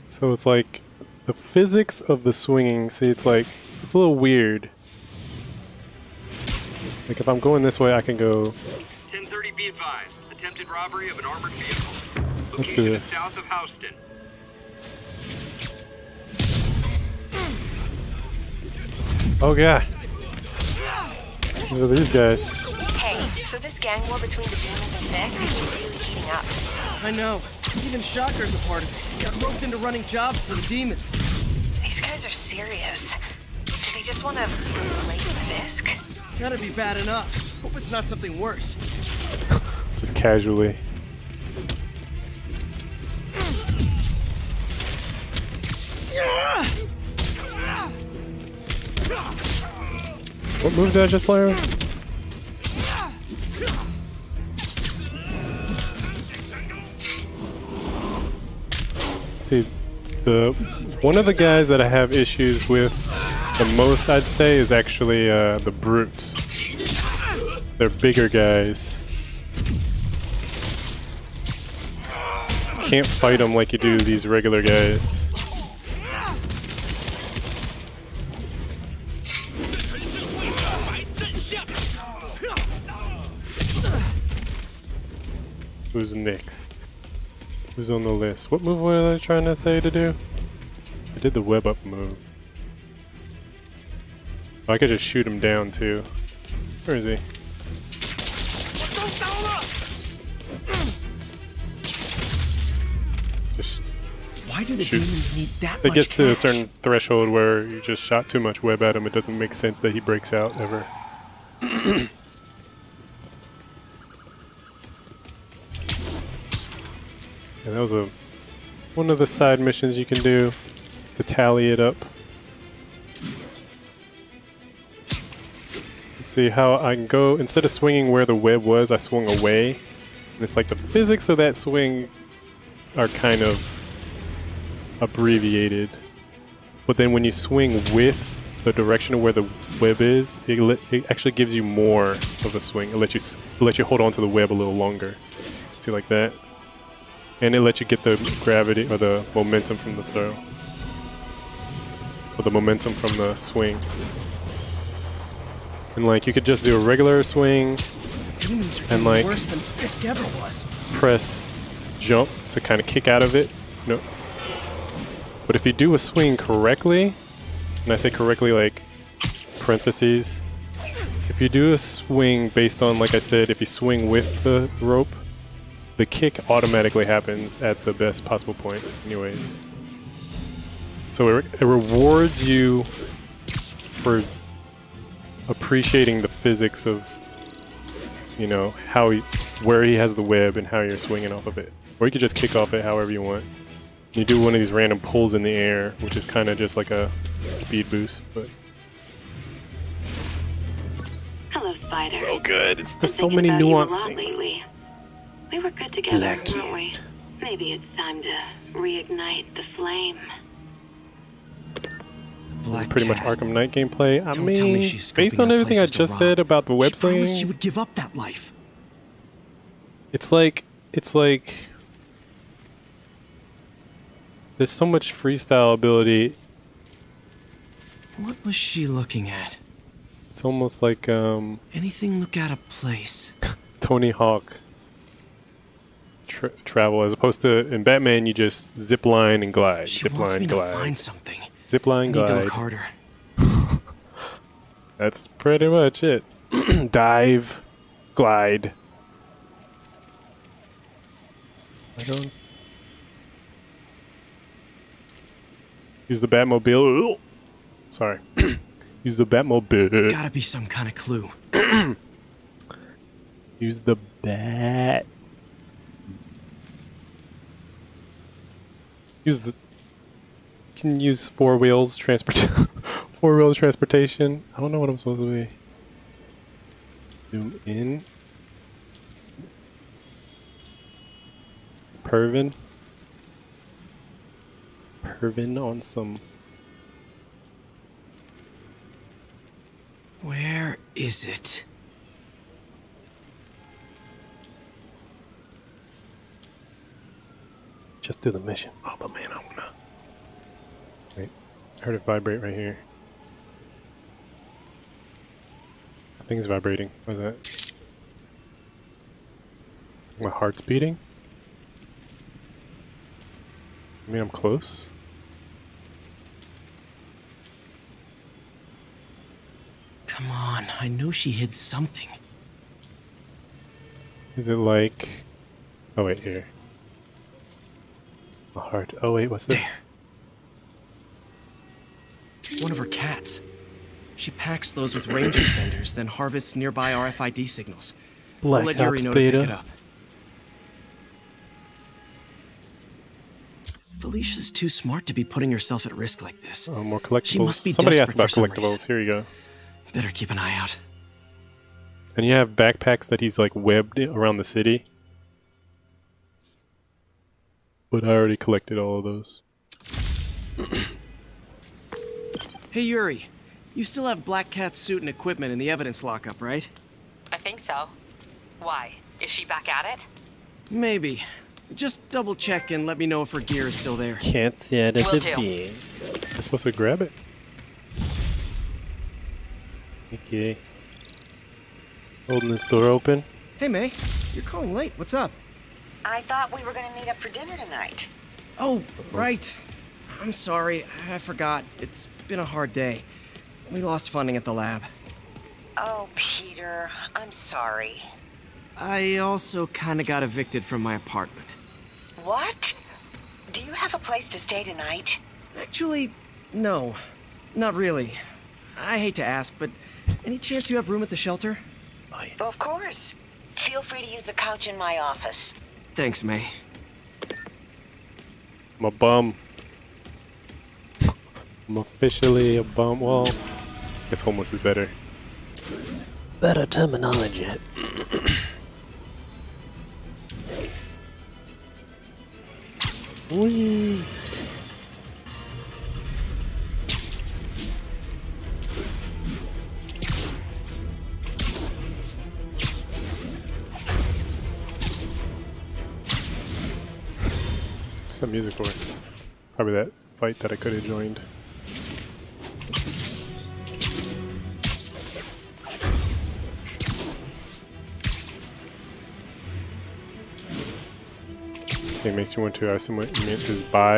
So it's like the physics of the swinging. See, it's like it's a little weird. Like if I'm going this way, I can go. 1030 be advised. Attempted robbery of an armored vehicle. Let's do this. South of Houston. Oh god. These are these guys. Hey, so this gang war between the demons and Vex is really heating up. I know. Even Shocker's a part of it. Got roped into running jobs for the demons. These guys are serious. Do they just want to replace Fisk? Gotta be bad enough. Hope it's not something worse. Just casually. What move did I just learn? See, one of the guys that I have issues with the most, I'd say, is actually the brutes. They're bigger guys. Can't fight them like you do these regular guys. Who's next? Who's on the list? What move was I trying to say to do? I did the web up move. Oh, I could just shoot him down too. Where is he? Just why do the shoot. demons need that It much gets to a cash? certain threshold where you just shot too much web at him. It doesn't make sense that he breaks out ever. And that was one of the side missions you can do to tally it up. Let's see how I can go. Instead of swinging where the web was, I swung away. And it's like the physics of that swing are kind of abbreviated. But then when you swing with the direction of where the web is, it actually gives you more of a swing. It lets you hold on to the web a little longer. See, like that. And it lets you get the gravity or the momentum from the throw. Or the momentum from the swing. And like you could just do a regular swing and like worse than Fisk ever was. Press jump to kind of kick out of it. No. But if you do a swing correctly, and I say correctly like parentheses, if you do a swing based on, like I said, if you swing with the rope, the kick automatically happens at the best possible point anyways. So it rewards you for appreciating the physics of, you know, where he has the web and how you're swinging off of it. Or you could just kick off it however you want. You do one of these random pulls in the air, which is kind of just like a speed boost, but hello, Spider. So good. There's so many nuanced things. Lately. We were good together, weren't we? Maybe it's time to reignite the flame. This is pretty much Arkham Knight gameplay. I mean, based on everything I just said about the web slinging, she would give up that life. It's like there's so much freestyle ability. What was she looking at? It's almost like anything look out of place. Tony Hawk travel, as opposed to in Batman you just zip line and glide. She wants me to find something. Zip line, glide. Need to look harder. That's pretty much it. Dive, glide. Use the Batmobile. Sorry. Use the Batmobile. Gotta be some kind of clue. Use the bat. Use the. You can use four wheels transportation. I don't know what I'm supposed to be. Zoom in. Pervin on some. Where is it? Just do the mission. Oh, but man, I'm gonna. Wait, I heard it vibrate right here. I think it's vibrating. What is that? My heart's beating? I mean, I'm close. Come on, I know she hid something. Is it like... Oh wait, here. A heart. Oh wait, what's this? There. One of her cats. She packs those with range extenders, then harvests nearby RFID signals. Black We'll let Yuri Ops know to Beta. pick it up. Felicia's too smart to be putting herself at risk like this. Oh, more collectibles. She must be Somebody asked desperate about for some collectibles. Here you go. Better keep an eye out. And you have backpacks that he's like webbed around the city. But I already collected all of those. Hey Yuri, you still have Black Cat's suit and equipment in the evidence lockup, right? I think so. Why? Is she back at it? Maybe. Just double check and let me know if her gear is still there. Can't see it Will do. I'm supposed to grab it. Okay. Holding this door open. Hey May, you're calling late. What's up? I thought we were going to meet up for dinner tonight. Oh, right. I'm sorry. I forgot. It's been a hard day. We lost funding at the lab. Oh, Peter, I'm sorry. I also kind of got evicted from my apartment. What? Do you have a place to stay tonight? Actually, no. Not really. I hate to ask, but Any chance you have room at the shelter? Of course. Feel free to use the couch in my office. Thanks, May. I'm a bum. I'm officially a bum. Well, I guess homeless is better. Better terminology. Whee! What's that music for? Probably that fight that I could have joined. This thing makes you want to, I assume what you meant is buy